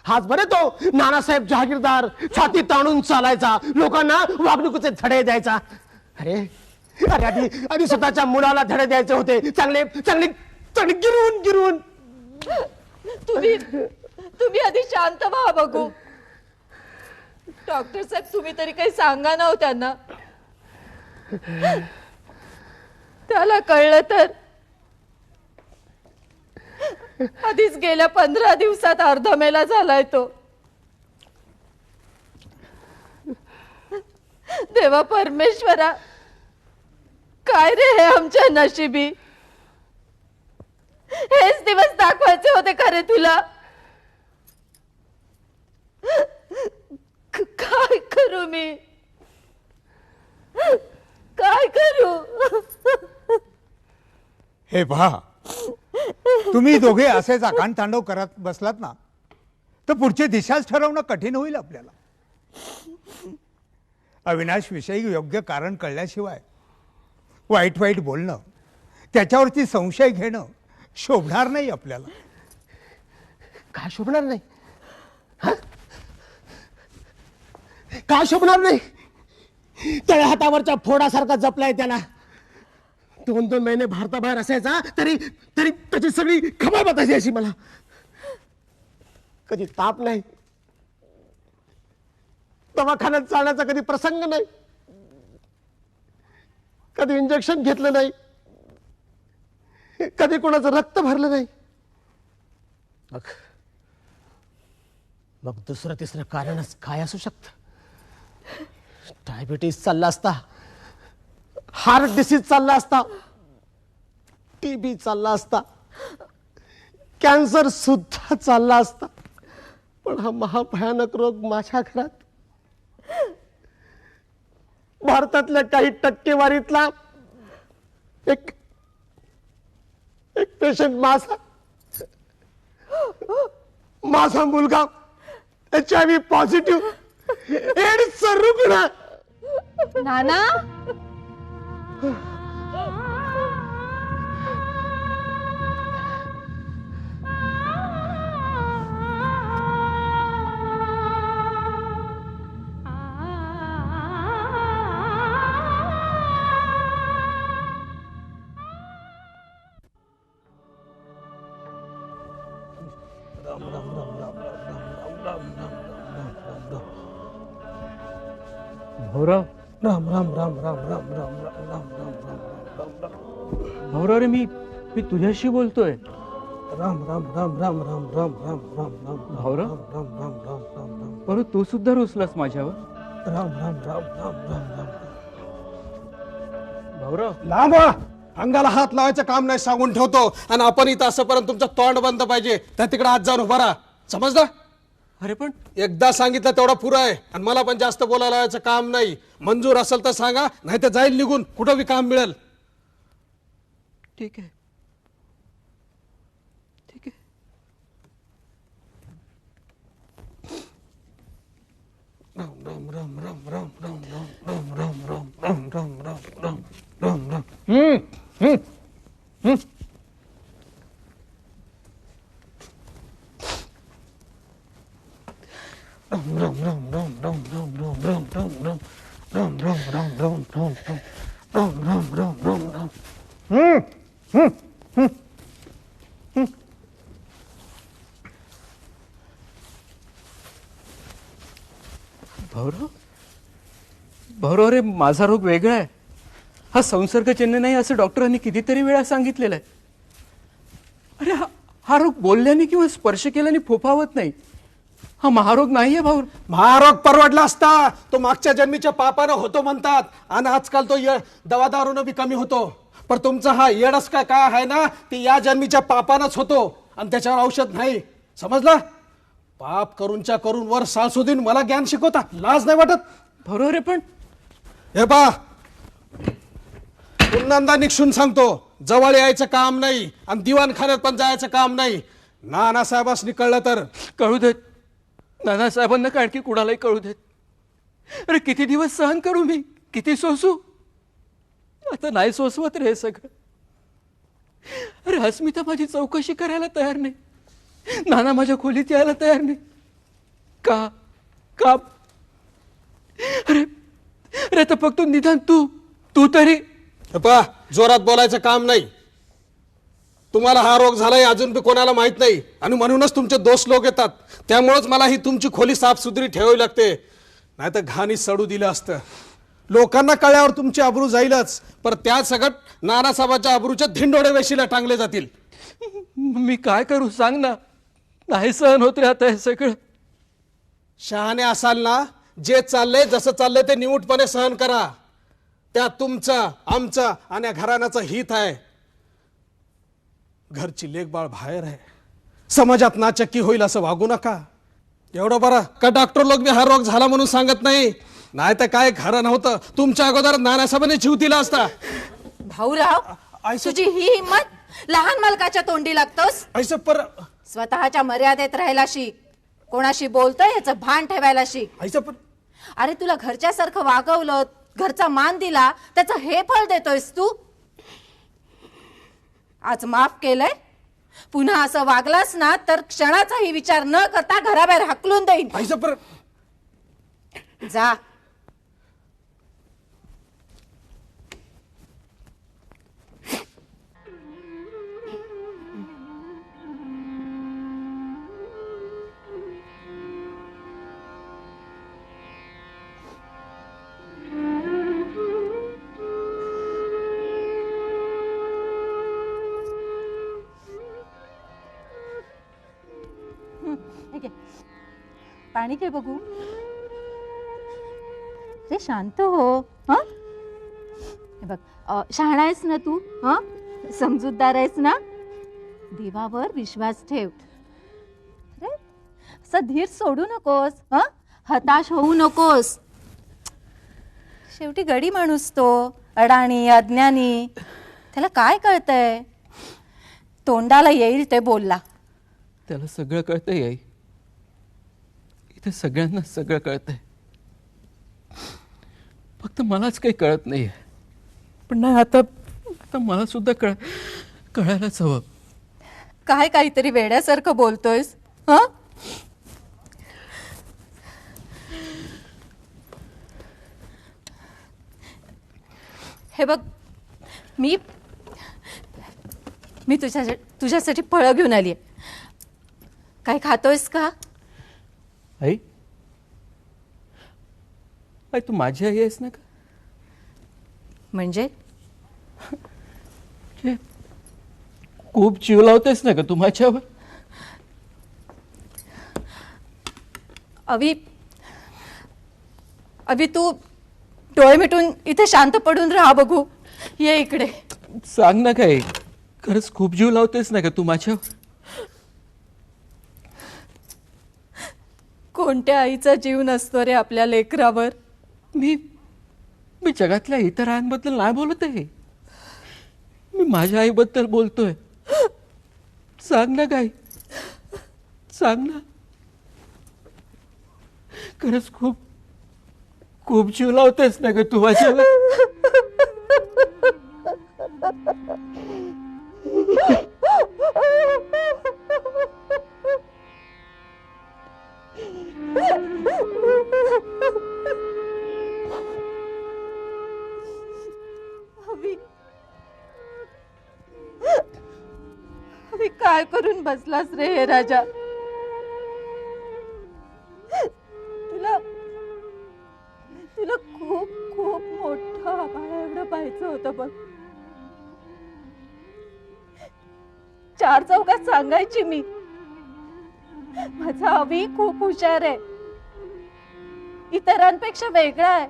हाच बरे तो नानासाहेब जहागीरदार छाती ताणून चालायचा, लोकांना वागणुकीचे धडे द्यायचा. अरे अरे आधी स्वतःच्या मुलाला धडे द्यायचे होते, चांगले चांगले चांगले गिरवून गिरवून. तुम्ही आधी शांत व्हा बघू. डॉक्टर साहेब, तुम्ही तरी काही सांगा ना हो त्यांना. त्याला कळलं तर आधीच गेल्या 15 दिवसात अर्धमेला झालाय तो. देवा परमेश्वरा, काय रे हे आमच्या नशिबी. हेच दिवस दाखवायचे होते खरे तुला. काय करू मी, काय करू. हे पहा, तुम्ही दोघे असेच आकांड तांडव करत बसलात ना, तर पुढची दिशाच ठरवणं कठीण होईल आपल्याला. अविनाश विषयी योग्य कारण कळल्याशिवाय वाईट वाईट बोलणं, त्याच्यावरती संशय घेणं शोभणार नाही आपल्याला. काय शोभणार नाही, काय शोभणार नाही. तळ्या हातावरच्या फोडासारखा जपलाय त्याला. 2-2 महिने भारताबाहेर असायचा तरी तरी त्याची सगळी खबर बतायची अशी मला. कधी ताप नाही, दवाखान्यात चालण्याचा कधी प्रसंग नाही, कधी इंजेक्शन घेतलं नाही, कधी कोणाचं रक्त भरलं नाही. मग दुसरं तिसरं कारणच काय असू शकतं. डायबिटीस चालला असता, हार्ट डिसीज चालला असता, टीबी चालला असता, कॅन्सर सुद्धा चालला असता. पण हा महाभयानक रोग माझ्या घरात, भारतातल्या काही टक्केवारीतला एक पेशंट माझा मुलगा HIV पॉझिटिव्ह, एड्सचा रुग्ण. नाना, भाऊराव, राम राम राम राम राम राम राम राम राम राम राम भाऊराव रे, मी तुझ्याशी बोलतोय. राम राम राम राम राम राम राम राम राम भाऊराव? राम राम राम राम राम बरं, तू सुद्धा रुसलास माझ्यावर. राम राम राम राम राम राम. भाऊराव, लांब व्हा. अंगाला हात लावायचं काम नाही सांगून ठेवतो. आणि आपण इथं असंपर्यंत तुमचं तोंड बंद पाहिजे. त्या तिकडे हात जाऊन उभा राहा, समजलं. अरे पण एकदा सांगितलं तेवढा पुरा आहे. आणि मला पण जास्त बोलायला लावायचं काम नाही. मंजूर असेल तर सांगा, नाही तर जाईल निघून, कुठं बी काम मिळेल. ठीक आहे, ठीक आहे. राम राम राम राम राम राम राम राम राम राम राम राम राम राम राम राम. राम राम राम राम राम राम राम राम राम राम राम राम राम राम राम राम राम राम राम. भाऊराव, भाऊराव रे, माझा रोग वेगळा आहे. हा संसर्गजन्य नाही असं डॉक्टरांनी कितीतरी वेळा सांगितलेलं आहे. अरे हा रोग बोलल्याने किंवा स्पर्श केल्याने फोफावत नाही. हा महारोग नाहीये भाऊ. महारोग परवडला असता. तो मागच्या जन्मीच्या पापानं होतो म्हणतात आणि आजकाल तो दवा दारूनं बी कमी होतो. पण तुमचा हा येडस काय आहे ना, ते या जन्मीच्या पापानंच होतो आणि त्याच्यावर औषध नाही. समजला? पाप करूनच्या करून वर साळसुदीन मला ज्ञान शिकवता लाज नाही वाटत? बरोबर आहे, पण हे पा पुन्हा निक्षून सांगतो, जवळ यायचं काम नाही आणि दिवाणखान्यात पण जायचं काम नाही. नानासाहेबांनी कळलं तर कळू देत. नानासाहेबांना काय की कुणालाही कळू देत. अरे किती दिवस सहन करू मी, किती सोसू. आता नाही सोसवत रे सगळं. अरे अस्मिता माझी चौकशी करायला तयार नाही. नाना माझ्या खोलीत यायला तयार नाही. का का अरे अरे तर फक्त निदान तू तरी. पा जोरात बोलायचं काम नाही. तुम्हाला हा रोग झालाय अजून बी कोणाला माहित नाही आणि म्हणूनच तुमचे दोस्त लोक येतात. त्यामुळेच मला ही तुमची खोली साफसुथरी ठेवावी लागते. नाही तर घाणी सडू दिलं असतं. लोकांना कळल्यावर तुमची आबरू जाईलच, पर त्या सगळं नानासाहेबाच्या आबरूच्या धिंडोडे वेशीला टांगले जातील. मी काय करू सांग ना. नाही सहन होत रे आता हे सगळं. शहाणे असाल ना, जे चाललंय जसं चाललंय ते निमूटपणे सहन करा. त्यात तुमचा आमचा आणि घराण्याचं हित आहे. घरची लेखबाळ बाहेर आहे. समाजात नाचक्की होईल असं वागू नका. एवढं बरं का डॉक्टर लोक बी हा रोग झाला म्हणून सांगत नाही. नाही तर काय खरं नव्हतं. तुमच्या अगोदर नानासाहेबांनी जीव दिला असता. भाऊराव, तुझी ही हिंमत, लहान मालकाच्या तोंडी लागतोस. ऐसे पर स्वतःच्या मर्यादेत राहायला शिक. कोणाशी बोलतोय याचं भान ठेवायला शिक. ऐसे पर अरे तुला घरच्यासारखं वागवलं, घरचा मान दिला, त्याचं हे फळ देतोयस तू. आज माफ केलंय. पुन्हा असं वागलास ना तर क्षणाचाही विचार न करता घराबाहेर हाकलून देईन. ऐसे पर जा. पाणी घे बघू. रे शांत हो. हा हे बघ, शहाणा आहेस ना तू. हा समजूतदार आहेस ना. देवावर विश्वास ठेव. रे असं धीर सोडू नकोस. हा हताश होऊ नकोस. शेवटी गडी माणूस तो, अडाणी अज्ञानी. त्याला काय कळतंय. तोंडाला येईल ते बोलला. त्याला सगळं कळतंय आई. इथे सगळ्यांना सगळं कळतंय. फक्त मलाच काही कळत नाहीये. पण नाही आता मला सुद्धा कळायलाच हवं. काय काहीतरी वेड्यासारखं बोलतोयस. हा हे बघ, मी तुझ्यासाठी फळं घेऊन आली आहे. काय खातोयस का? आई आई तू माझी आई आहेस ना का? म्हणजे खूप जीव लावतेस ना का तू माझ्यावर? अवी तू डोळे मिटून इथे शांत पडून राहा बघू. ये इकडे. सांग ना काय, खरंच खूप जीव लावतेस ना का तू माझ्यावर? कोणत्या आईचा जीव नसतो रे आपल्या लेकरावर. मी जगातल्या इतर आईंबद्दल नाही बोलत आहे. मी माझ्या आईबद्दल बोलतोय. सांग ना काय, सांग ना. खरंच खूप खूप जीव लावतेस ना ग तू माझ्यावर? अवी काय करून बसलास रे हे राजा. तुला खूप खूप मोठं आभाळ एवढं पाहायचं होतं बघ. चार चौकात सांगायची मी, माझा अभि खूप हुशार आहे, इतरांपेक्षा वेगळा आहे.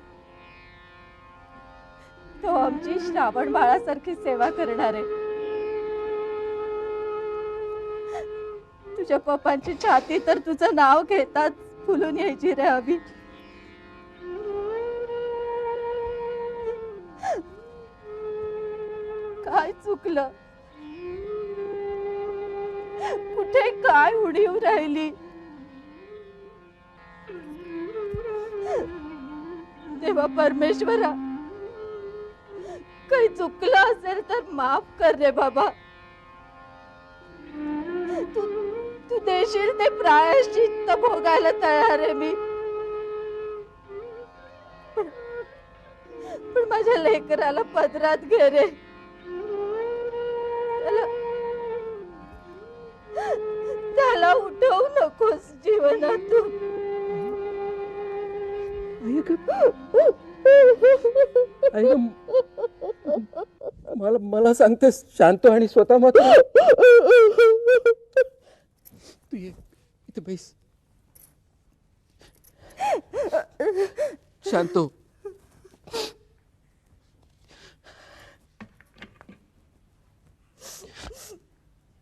तो आमची श्रावण बाळासारखी सेवा करणार आहे. तुझ्या पप्पांची छाती तर तुझं नाव घेताच फुलून यायची रे अभि. काय चुकलं, कुठे काय उडीव राहिली. देवा परमेश्वरा, काही चुकलं असेल तर माफ कर रे बाबा. तू देशील ते प्रायश्चित्त भोगायला तयार आहे मी. पण माझ्या लेकराला पदरात घे रे. त्याला उठवू नकोस जीवनातून. मला सांगतेस शांत आणि स्वतः मत. तू ये इथे बैस. शांत हो.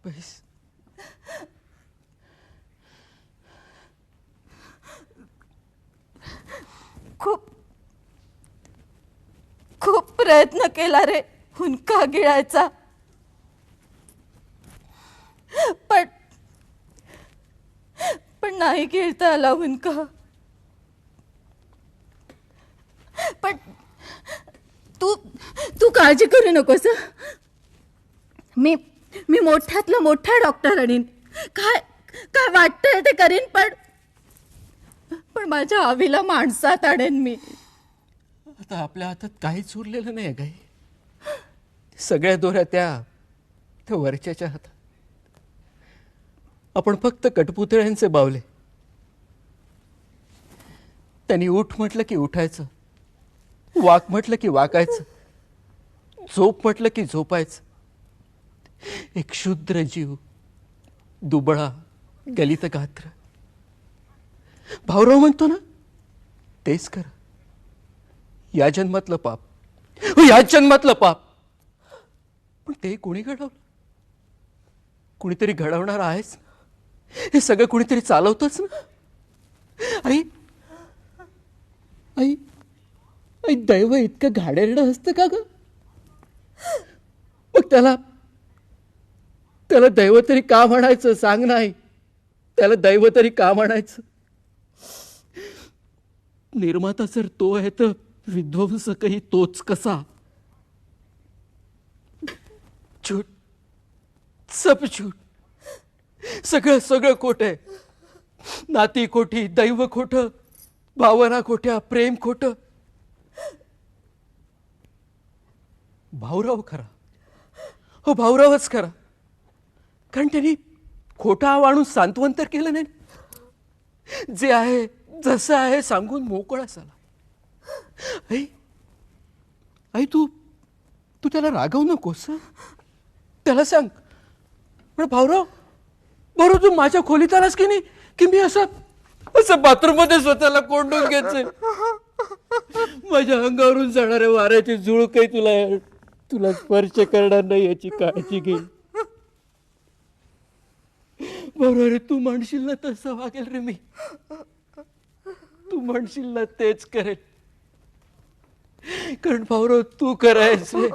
बैस. खूप खूप प्रयत्न केला रे हुंदका गिळायचा, पण नाही गिळता आला हुंदका. पण तू काळजी करू नकोस. मी मोठ्यातला मोठा डॉक्टर आणीन. काय काय वाटतंय ते करीन. पण माझ्या आवीला माणसात आणेन मी. आता आपल्या हातात काहीच उरलेलं नाही काही. सगळ्या दोऱ्या त्या वरच्याच्या हातात. आपण फक्त कठपुतळ्यांचे बावले. त्यांनी उठ म्हटलं की उठायचं, वाक म्हटलं की वाकायचं, झोप म्हटलं की झोपायचं. एक क्षुद्र जीव, दुबळा, गलित गात्र. भाऊराव म्हणतो ना, तेच कर. या जन्मातलं पाप, याच जन्मातलं पाप. पण ते कोणी घडवलं? कुणीतरी घडवणार आहेस. हे सगळं कुणीतरी चालवतच ना. आई आई आई दैव इतकं घाणेरडं असतं का ग? मग त्याला दैव तरी का म्हणायचं सांग नाही. त्याला दैव तरी का म्हणायचं? निर्माता जर तो आहे तर विध्वंसकही तोच कसा? झूट, सब झूट. सगळं खोट आहे. नाती खोटी, दैव खोट, भावना खोट्या, प्रेम खोट. भाऊराव खरा. हो, भाऊरावच खरा. कारण त्यांनी खोटा आणून सांत्वन तर केलं नाही. जे आहे जसं आहे सांगून मोकळा झाला. आई तू त्याला रागवू नकोस. त्याला सांग, पण भाऊराव तू माझ्या खोलीत आलास की नाही की मी असं बाथरूम मध्ये स्वतःला कोंडून घ्यायचंय. माझ्या अंगावरून जाणाऱ्या वाऱ्याची झुळूक काही तुला स्पर्श करणार नाही याची काळजी घे. बरोबर रे, तू म्हणशील ना तसं वागेल रे मी. तू म्हणशील ना तेच करेल. कारण भाऊराव तू करायचे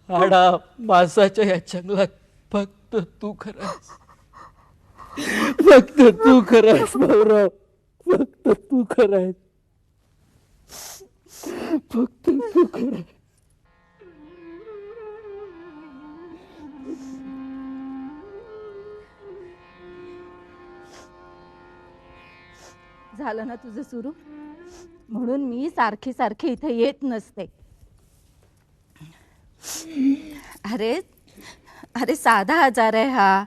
हाडा मासाच्या या जंगलात फक्त तू खरास. फक्त तू खरास भाऊराव. फक्त तू खरास. फक्त तू खरास. झालं ना तुझं सुरू. म्हणून मी सारखी इथे येत नसते. अरे साधा आजार आहे हा.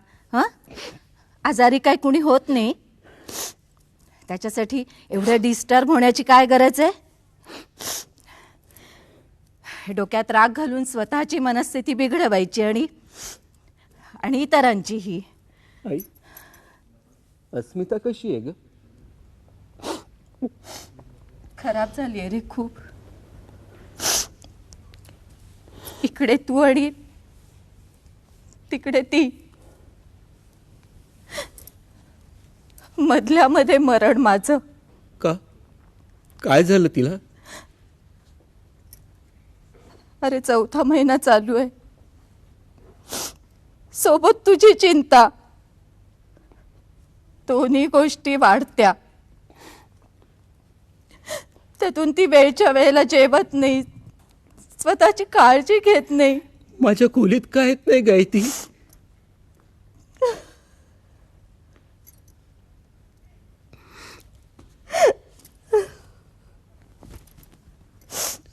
आजारी काय कुणी होत नाही. त्याच्यासाठी एवढं डिस्टर्ब होण्याची काय गरज आहे? डोक्यात राग घालून स्वतःची मनस्थिती बिघडवायची आणि आणि इतरांचीही. आई, अस्मिता कशी आहे ग? खराब झाली आहे रे खूप. इकडे तू आणि तिकडे ती, मधल्यामध्ये मरण माझं. का? काय झालं तिला? अरे 4था महिना चालू आहे, सोबत तुझी चिंता. दोन्ही गोष्टी वाढत्या. त्यातून ती वेळच्या वेळेला जेवत नाही, स्वतःची काळजी घेत नाही. माझ्या खोलीत काय येत नाही गाय ती?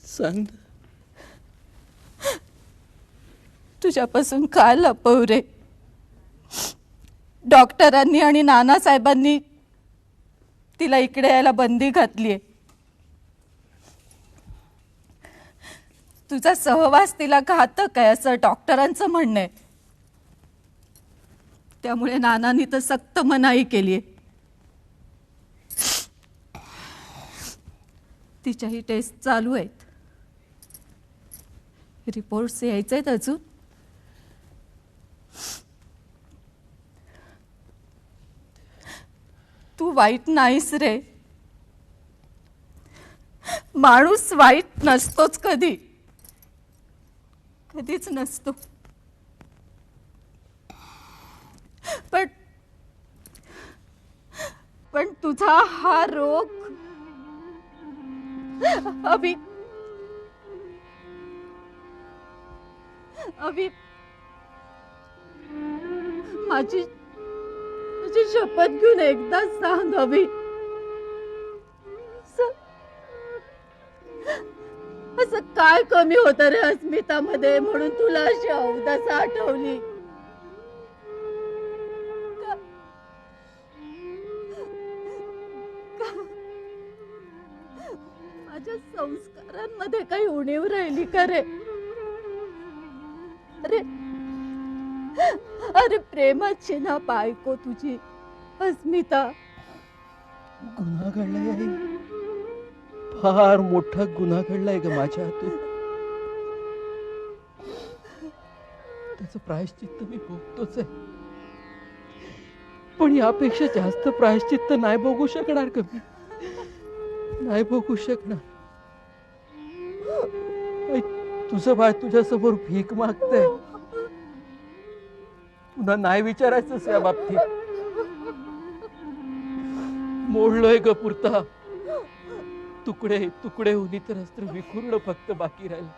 सांग ना. तुझ्यापासून काय लपवू रे? डॉक्टरांनी आणि नानासाहेबांनी तिला इकडे यायला बंदी घातलीये. तुझा सहवास तिला घातक आहे असं डॉक्टरांचं म्हणणं आहे. त्यामुळे नानांनी तर सक्त मनाई केलीये. तिच्याही टेस्ट चालू आहेत, रिपोर्ट्स यायचे आहेत अजून. तू वाईट नाहीस रे. माणूस वाईट नसतोच कधी, कधीच नसतो. पण तुझा हा रोग अभि माझी शपथ घेऊन एकदा सांग अभि. असं काय कमी होतं रे अस्मितामध्ये म्हणून तुला अशी अवदासा आठवली? माझ्या संस्कारांमध्ये काही उणीव राहिली का रे? अरे प्रेमाची ना बायको तुझी अस्मिता. गुन्हा घडलाय आई, फार मोठा गुन्हा घडलाय ग माझ्या हातून. त्याचं प्रायश्चित्त मी भोगतोच आहे, पण यापेक्षा जास्त प्रायश्चित्त नाही भोगू शकणार का मी? नाही भोगू शकणार. आई, तुझं बाळ तुझ्या समोर भीक मागतंय. पुन्हा नाही विचारायचंच या बाबतीत. मोडलोय ग पुरता. तुकडे तुकडे होऊन इतर अस्त्र विखुरणं फक्त बाकी राहिलं.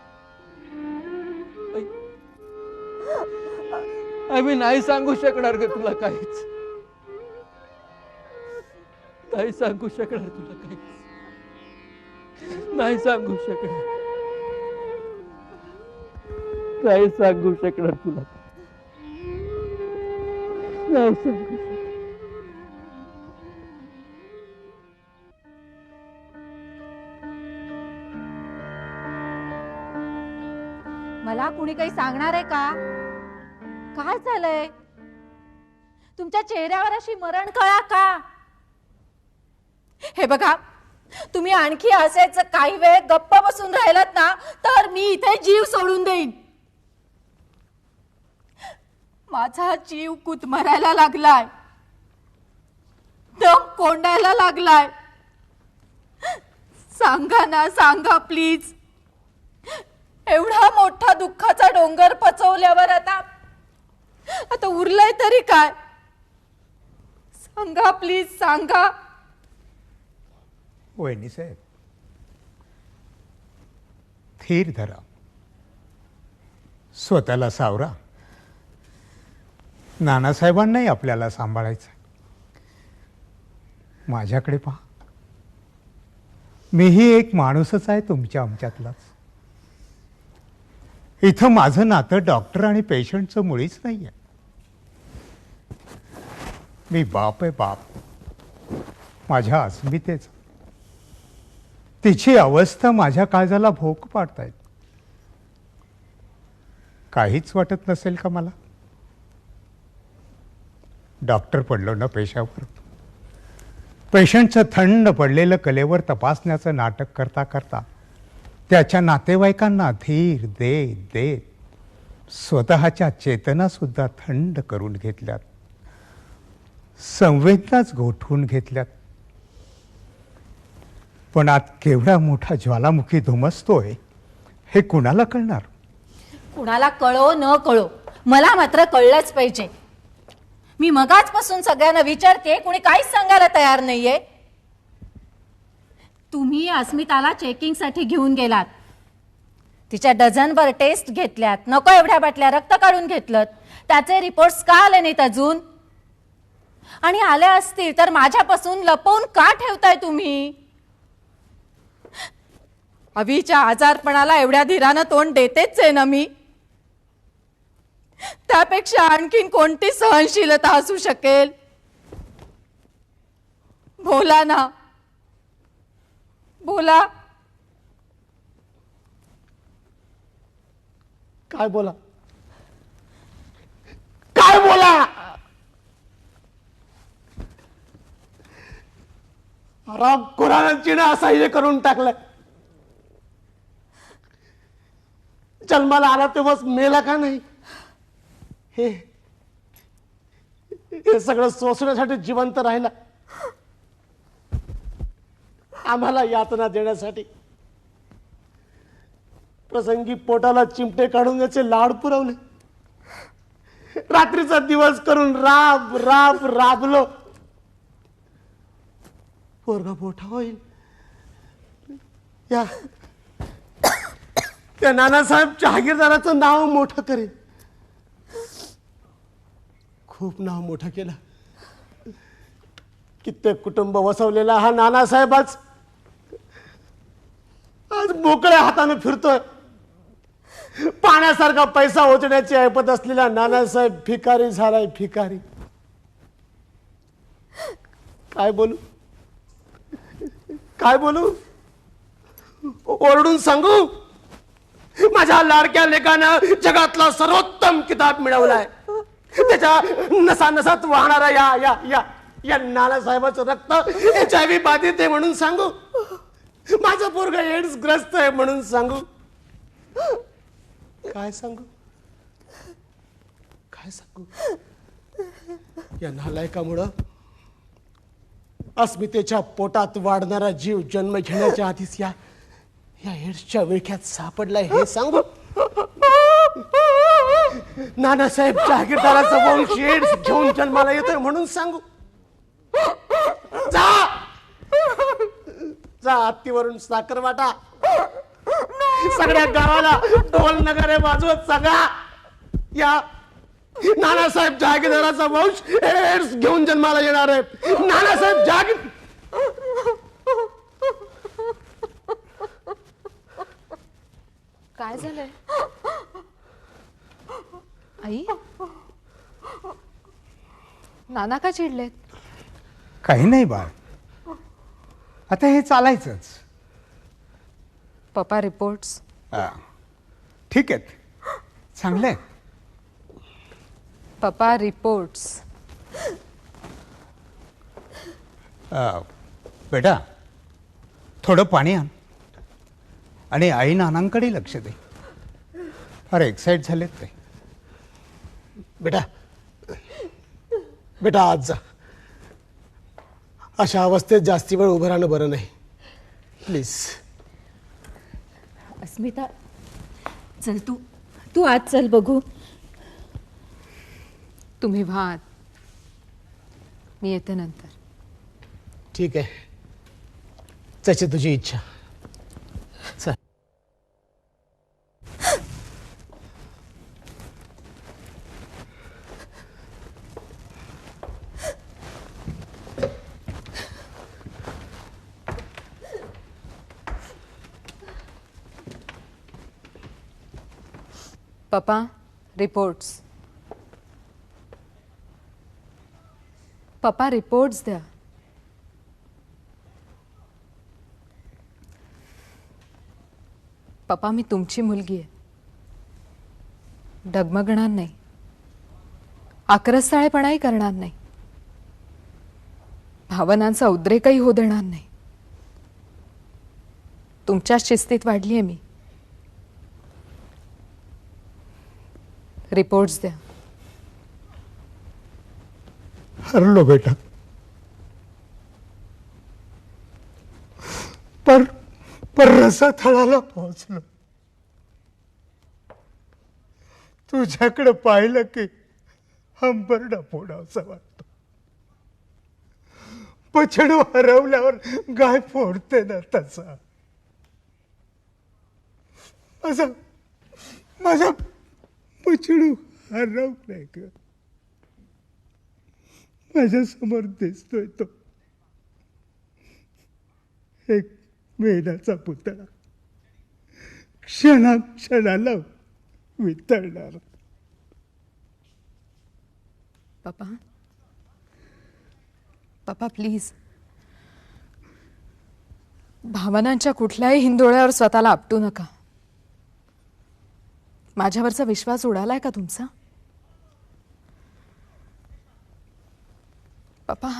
आम्ही नाही सांगू शकणार ग तुला काहीच. नाही सांगू शकणार तुला काहीच. नाही सांगू शकणार. नाही सांगू शकणार तुला. नाही सांगू शकणार. मला कुणी काही सांगणार आहे का? काय झालंय तुमच्या चेहऱ्यावर अशी मरण कळा का? हे बघा, तुम्ही आणखी असेच काही वेळ गप्प बसून राहिलात ना तर मी इथे जीव सोडून देईन. माझा जीव कुतमरायला लागलाय, दम कोंडायला लागलाय. सांगा ना, सांगा प्लीज. एवढा मोठा दुःखाचा डोंगर पचवल्यावर आता उरलंय तरी काय? सांगा प्लीज, सांगा. वहिनी साहेब, थीर धरा, स्वतःला सावरा. नानासाहेबांनाही आपल्याला सांभाळायचं. माझ्याकडे पहा, मीही एक माणूसच आहे तुमच्या आमच्यातलाच. इथं माझं नातं डॉक्टर आणि पेशंटचं मुळीच नाही आहे. मी बाप आहे, बाप. माझ्या अस्मितेचं. तिची अवस्था माझ्या काळजाला भोक पाडतायत. काहीच वाटत नसेल का मला? डॉक्टर पडलो ना पेशावर. पेशंटचं थंड पडलेलं कलेवर तपासण्याचं नाटक करता करता त्याच्या नातेवाईकांना धीर देत देत स्वतःच्या चेतना सुद्धा थंड करून घेतल्यात, संवेदनाच गोठवून घेतल्यात. पण आत केवढा मोठा ज्वालामुखी धुमसतोय हे कुणाला कळणार? कुणाला कळो न कळो, मला मात्र कळलंच पाहिजे. मी मगाचपासून सगळ्यांना विचारते, कुणी काहीच सांगायला तयार नाहीये. तुम्ही अस्मिताला चेकिंगसाठी घेऊन गेलात, तिच्या डझनभर टेस्ट घेतल्यात, नको एवढ्या बाटल्या रक्त काढून घेतलं, त्याचे रिपोर्ट्स का आले नाहीत अजून? आणि आले असतील तर माझ्यापासून लपवून का ठेवताय तुम्ही? अवीच्या आजारपणाला एवढ्या धीरानं तोंड देतेच आहे ना मी. त्यापेक्षा आणखीन कोणती सहनशीलता असू शकेल? बोला ना, बोला. काय बोला, काय बोला? राम कुराणाची ना असह्य करून टाकलंय. जन्माला आला तेव्हाच मेला का नाही? हे सगळं सोसण्यासाठी जिवंत राहिला, आम्हाला यातना देण्यासाठी. प्रसंगी पोटाला चिमटे काढून त्याचे लाड पुरवले, रात्रीचा दिवस करून राब राब राबलो. पोरगा मोठा होईल, या त्या नानासाहेब जहागीरदाराचं नाव मोठं करेन. खूप नाव मोठं केलं. कित्येक कुटुंब वसवलेला हा नानासाहेब आज मोकळ्या हाताने फिरतोय. पाण्यासारखा पैसा ओतण्याची ऐपत असलेला नानासाहेब भिकारी झालाय, भिकारी. काय बोलू, काय बोलू? ओरडून सांगू? माझ्या लाडक्या लेकानं जगातला सर्वोत्तम किताब मिळवलाय. त्याच्या नसा नसात वाहणारा या या या या नानासाहेबाचं रक्त HIV बाधित आहे म्हणून सांगू? माझं पोरग एड्स ग्रस्त आहे म्हणून सांगू? काय सांगू, काय सांगू? या नालायकामुळं अस्मितेच्या पोटात वाढणारा जीव जन्म घेण्याच्या आधीच या एड्सच्या विळख्यात सापडलाय हे सांगू? नानासाहेब जहागीरदाराचा वंश एड्स घेऊन जन्माला येतोय म्हणून सांगू? जा जा, हत्तीवरून साखर वाटा, सगळ्या गावाला ढोल नगारे वाजवत सांगा, या नानासाहेब जहागीरदाराचा वंश एड्स घेऊन जन्माला येणार आहे. नानासाहेब जहागीर. काय झालंय आई? नाना का चिडलेत? काही नाही बाळ, आता हे चालायचंच. पप्पा रिपोर्ट्स ठीक आहेत, चांगले आहेत. पप्पा रिपोर्ट्स. बेटा थोडं पाणी आण आणि आई नानांकडे लक्ष दे. फार एक्साइट झालेत ते. बेटा बेटा आज जा. अशा अवस्थेत जास्ती वेळ उभं राहणं बरं नाही, प्लीज. अस्मिता चल, तू आज चल बघू. तुम्ही व्हा, मी येते नंतर. ठीक आहे, जशी तुझी इच्छा. चल. पप्पा रिपोर्ट्स. पप्पा रिपोर्ट्स द्या. पप्पा मी तुमची मुलगी आहे, डगमगणार नाही, आक्रस्ताळेपणाही करणार नाही. भावनांचा उद्रेकही होऊ देणार नाही. तुमच्याच शिस्तीत वाढलीये मी. रिपोर्ट्स द्या. हरलो बेटा, पर रसातळाला पोहोचलो. तुझ्याकडे पाहिलं की हंबरडा फोडावसा वाटतो. पछडू हरवल्यावर गाय फोडते ना तसा. माझा पछडू हरवलाय ग. माझ्या समोर दिसतोय तो एक मेणाचा पुतळा, क्षणाला वितळणार. पप्पा, पप्पा प्लीज, भावनांच्या कुठल्याही हिंदोळ्यावर स्वतःला आपटू नका. माझ्यावरचा विश्वास उडालाय का तुमचा? पप्पा,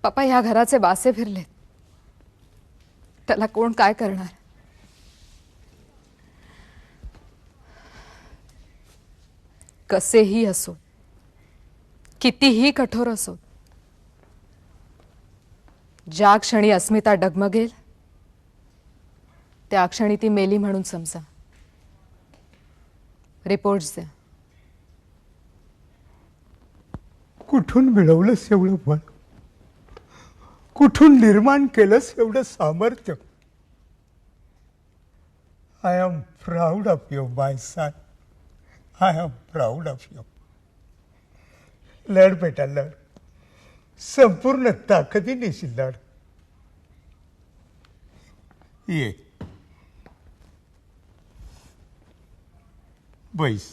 पप्पा ह्या घराचे वासे फिरलेत. त्याला कोण काय करणार? कसेही असो, कितीही कठोर असो, ज्या क्षणी अस्मिता डगमगेल त्या क्षणी ती मेली म्हणून समजा. रिपोर्ट्स द्या. कुठून मिळवलंस एवढं बळ? कुठून निर्माण केलंस एवढं सामर्थ्य? I am proud of you my son. I am proud of you. लढ बेटा लढ, संपूर्ण ताकदीनिशी लढ. ये बैस.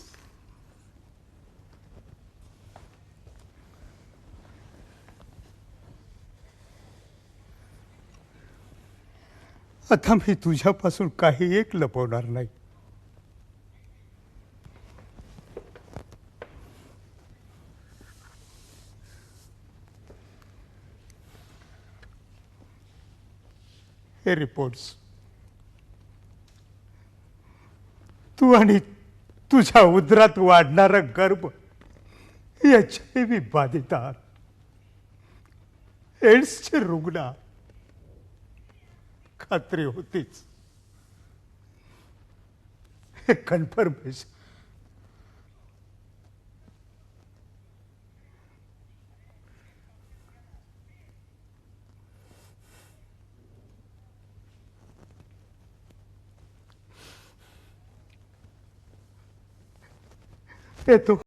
आता मी तुझ्यापासून काही एक लपवणार नाही. हे रिपोर्ट्स तू आणि तुझ्या उदरात वाढणारा गर्भ HIV बाधित आहात, एड्सचे रुग्ण आहात. खात्री होतीच. हे कन्फर्मेशन येतो.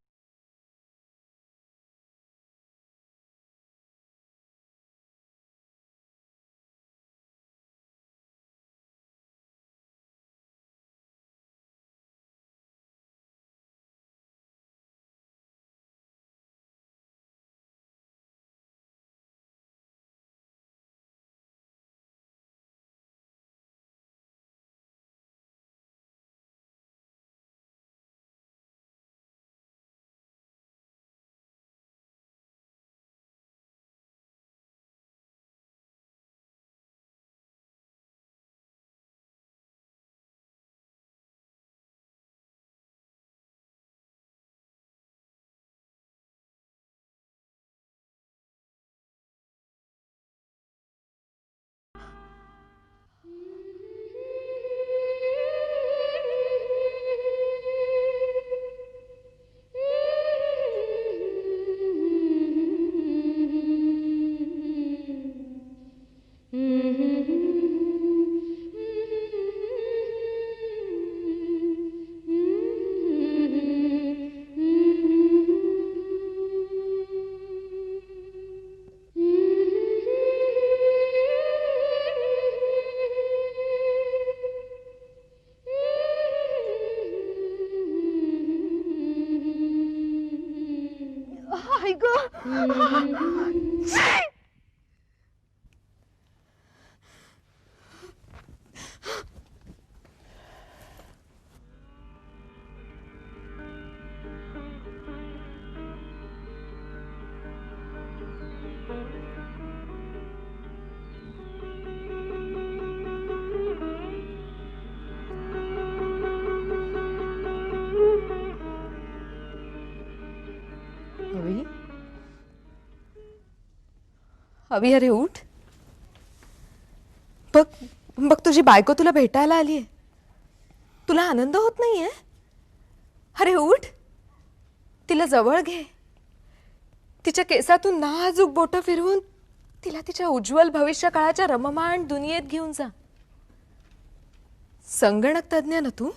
अवी अरे उठ. बघ बघ तुझी बायको तुला भेटायला आलीये. तुला आनंद होत नाहीये? अरे उठ, तिला जवळ घे. तिच्या केसातून नाजूक बोटं फिरवून तिला तिच्या उज्ज्वल भविष्य काळाच्या रममाण दुनियेत घेऊन जा. संगणक तज्ञ ना तू,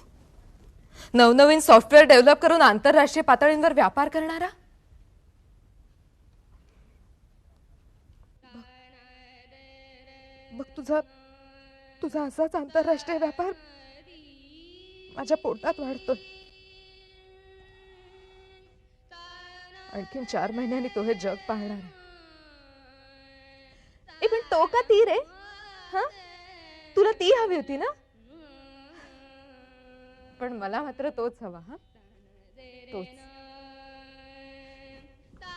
नवनवीन सॉफ्टवेअर डेव्हलप करून आंतरराष्ट्रीय पातळींवर व्यापार करणारा. बघ तुझा तुझा असाच आंतरराष्ट्रीय व्यापार माझ्या पोटात वाढतोय. आणखीन 4 महिन्यांनी तो हे जग पाहणार आहे. ए पण तो का ती रे? हा, तुला ती हवी होती ना? पण मला मात्र तोच हवा. हा, तोच.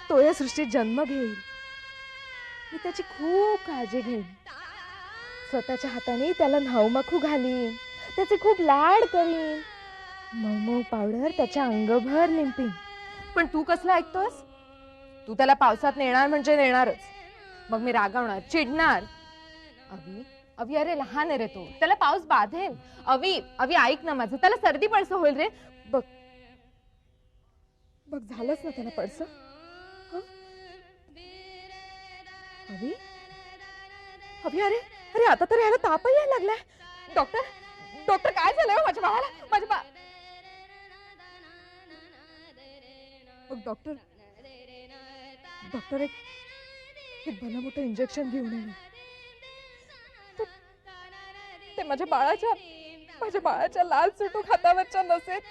तो या सृष्टीत जन्म घेईल. मी त्याची खूप काळजी घेईन. स्वतःच्या हाताने त्याला न्हाऊमाखू घालीन, त्याचे खूप लाड करीन, मऊ मऊ पावडर त्याच्या अंगभर लिंपीन. पण तू कसलं ऐकतोस? तू त्याला पावसात नेणार म्हणजे नेणारच. मग मी रागावणार, चिडणार. अवी अवी अरे लहान आहे रे तो, त्याला पाऊस बाधेल. अवी अवी ऐक ना माझं, त्याला सर्दी पडसं होईल रे. बघ बघ झालंच ना त्याला पडसं. अवी अवी अरे अरे आता तर याला तापही यायला लागलाय. डॉक्टर डॉक्टर काय झालंय हो माझ्या बाळाला? माझ्या डॉक्टर डॉक्टर एक भलं मोठं इंजेक्शन घेऊन येणार. ते माझ्या बाळाच्या लाल सुटूक हातावरच्या नसेत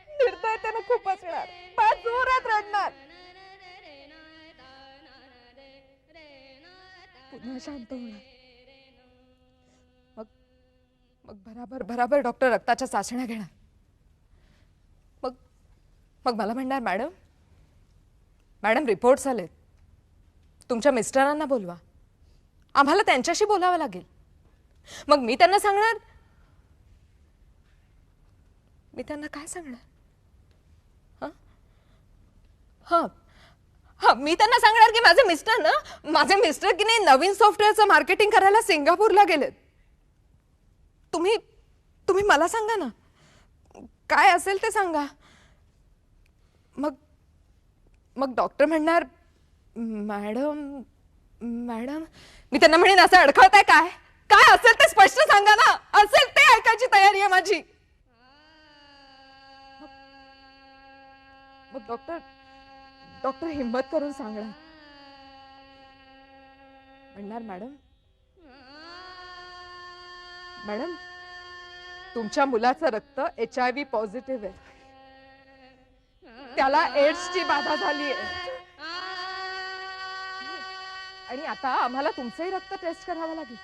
निर्दयतेनं खूप असणार. बाळ जोरात रडणार. पुन्हा शांत होणार. मग भराभर डॉक्टर रक्ताच्या चाचण्या घेणार. मग मला म्हणणार, मॅडम रिपोर्ट्स आलेत. तुमच्या मिस्टरांना बोलवा. आम्हाला त्यांच्याशी बोलावं लागेल. मग मी त्यांना सांगणार. मी त्यांना काय सांगणार? मी त्यांना सांगणार की माझे मिस्टर की नाही नवीन सॉफ्टवेअरचं मार्केटिंग करायला सिंगापूरला गेलेत. तुम्ही मला सांगा ना, काय असेल ते सांगा. मग डॉक्टर म्हणणार, मॅडम मी त्यांना म्हणेन असं अडखळताय काय? काय असेल ते स्पष्ट सांगा ना. असेल ते ऐकायची तयारी आहे माझी. मग डॉक्टर हिम्मत करून सांगणार. म्हणणार, मॅडम तुमच्या मुलाचं रक्त HIV पॉझिटिव्ह आहे. त्याला एड्सची बाधा झाली आहे. आणि आता आम्हाला तुमचंही रक्त टेस्ट करावं लागेल.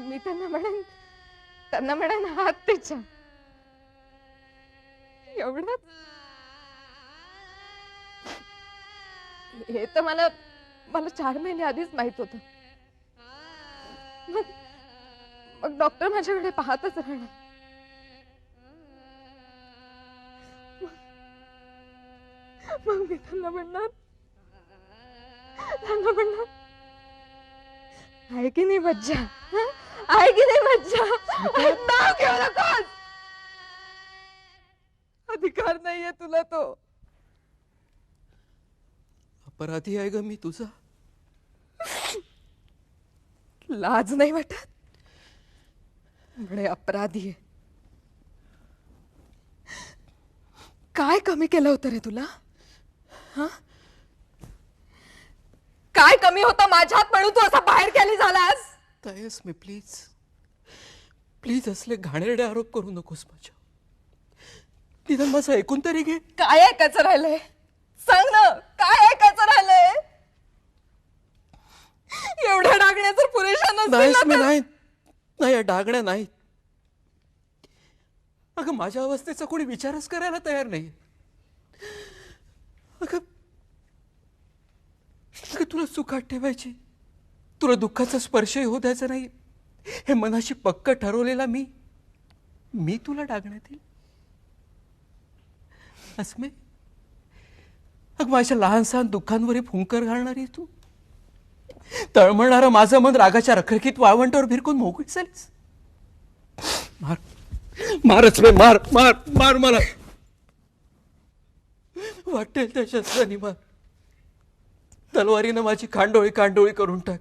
मी त्यांना म्हणेन हात त्याच्या. एवढंच. हे तर मला 4 महिने आधीच माहित होतं. मग डॉक्टर माझ्याकडे पाहतच राहणार. मग मी त्यांना म्हणणार आहे की नाही मज्जा? आहे की नाही मज्जा? नाव घेऊ नकोस. अधिकार नाहीये तुला तो. अपराधी आहे ग मी तुझा. लाज नाही वाटत? म्हणे अपराधी आहे. काय कमी केलं होतं रे तुला? काय कमी होतं माझ्यात म्हणून तू असा बाहेर गेली झालास? तयस मी प्लीज असले घाणेरडे आरोप करू नकोस माझ्या. निदान माझं ऐकून तरी घे. काय ऐकायचं राहिलंय? सांग ना, काय ऐकायचं राहिलंय? एवढ्या डागण्या जर पुरेशा नसतील नाही डागण्या नाहीत. अगं माझ्या अवस्थेचा कोणी विचारच करायला तयार नाही. अगं तुला सुखात ठेवायची, तुला दुःखाचा स्पर्शही होऊ द्यायचा नाही, हे मनाशी पक्क ठरवलेला मी तुला डागण्यात येईल? अस्मे अग माझ्या लहान सहान दुःखांवर फुंकर घालणारी तू, तळमळणारं माझं मन रागाच्या रखरखीत वाळवंटावर भिरकून मोकळी झालीस. मार, मारच रे, मार मार मार, मला वाटेल त्या शस्त्राने मार. तलवारीनं माझी कांडोळी कांडोळी करून टाक,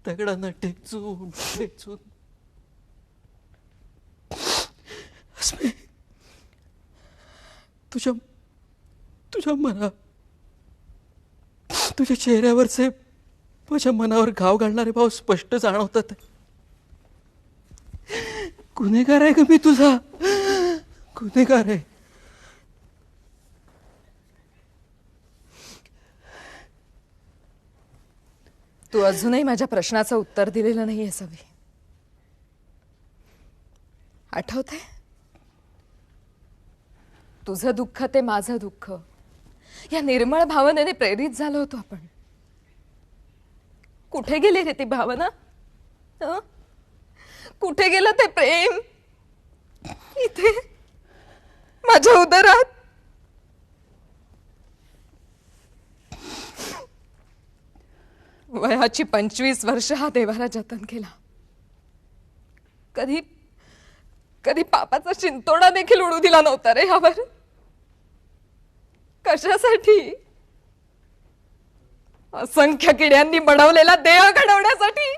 दगडांना टेचून टेचून. अस्मे, तुझ्या तुझ्या मना तुझ्या चेहऱ्यावरचे माझ्या मनावर घाव घालणारे भाव स्पष्ट जाणवतात. गुन्हेगार आहे का मी तुझा, गुन्हेगार आहे. तू अजूनही माझ्या प्रश्नाचं उत्तर दिलेलं नाहीये सवी. आठवतंय, तुझं दुःख ते माझं दुःख, या निर्मळ भावनेने प्रेरित झालो होतो आपण. कुठे गेली रे ती भावना? हं? कुठे गेलं ते प्रेम? इथे माझ्या उदरात. वयाची 25 वर्ष हा देवारा जतन केला. कधी कधी पापाचा शिंतोडा देखील उडू दिला नव्हता रे यावर. कशासाठी? असंख्य किड्यांनी बनवलेला देह घडवण्यासाठी.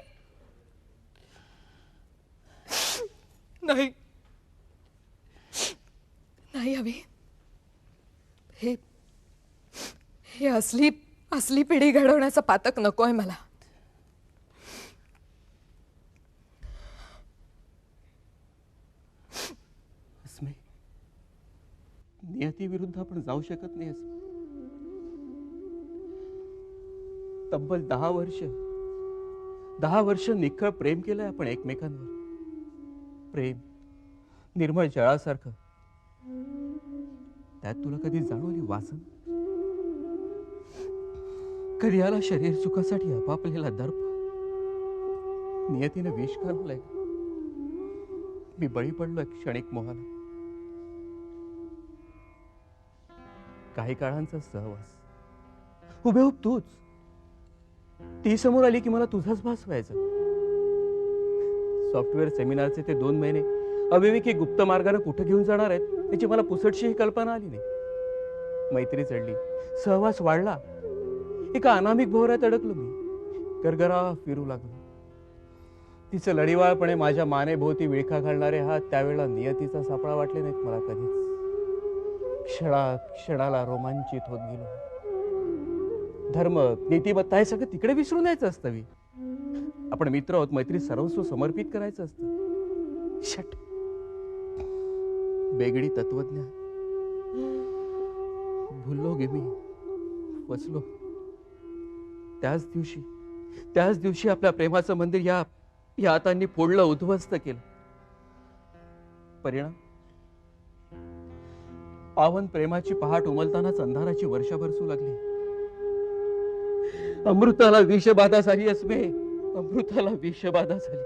नाही नाही हवी. हे हे असली असली पिढी घडवण्याचं पातक नकोय मला. अस्मे, नियतीविरुद्ध आपण जाऊ शकत नाही. तब्बल 10 वर्ष निखळ प्रेम केलंय आपण एकमेकांवर. प्रेम निर्मळ जळासारखं. त्यात तुला कधी जाणवली वासन? कधी आला शरीर सुखासाठी आपापलेला दर्प? नियतीनं विष घालवलंय. मी बळी पडलोय क्षणिक मोहानं. काही काळांचा सहवास, हुबेहूब तूच. ती समोर आली की मला तुझाच भास व्हायचा. सॉफ्टवेअर सेमिनारचे ते 2 महिने अविवेकी गुप्त मार्गाने कुठे घेऊन जाणार आहेत त्याची मला पुसटशीही कल्पना आली नाही. मैत्री चढली, सहवास वाढला. एका अनामिक भोवऱ्यात अडकलो मी. गरगरा फिरू लागलो. तिचं लढीवाळपणे माझ्या मानेभोवती विळखा घालणारे हात त्यावेळेला नियतीचा सापळा वाटले नाहीत मला कधीच. क्षणाला रोमांचित होत गेलो. धर्म, नीतिमत्ता हे सगळं तिकडे विसरून यायचं असतं. आपण मित्र आहोत, मैत्री सर्वस्व समर्पित करायचं असतं. शट, बेगडी तत्वज्ञान. भुललो गे मी, वचलो. त्याच दिवशी आपल्या प्रेमाचं मंदिर या हातांनी फोडलं, उद्ध्वस्त केलं. परिणाम, पावन प्रेमाची पहाट उमलतानाच अंधाराची वर्षा बरसू लागली. अमृताला विषबाधा झाली अस्मे, अमृताला विषबाधा झाली.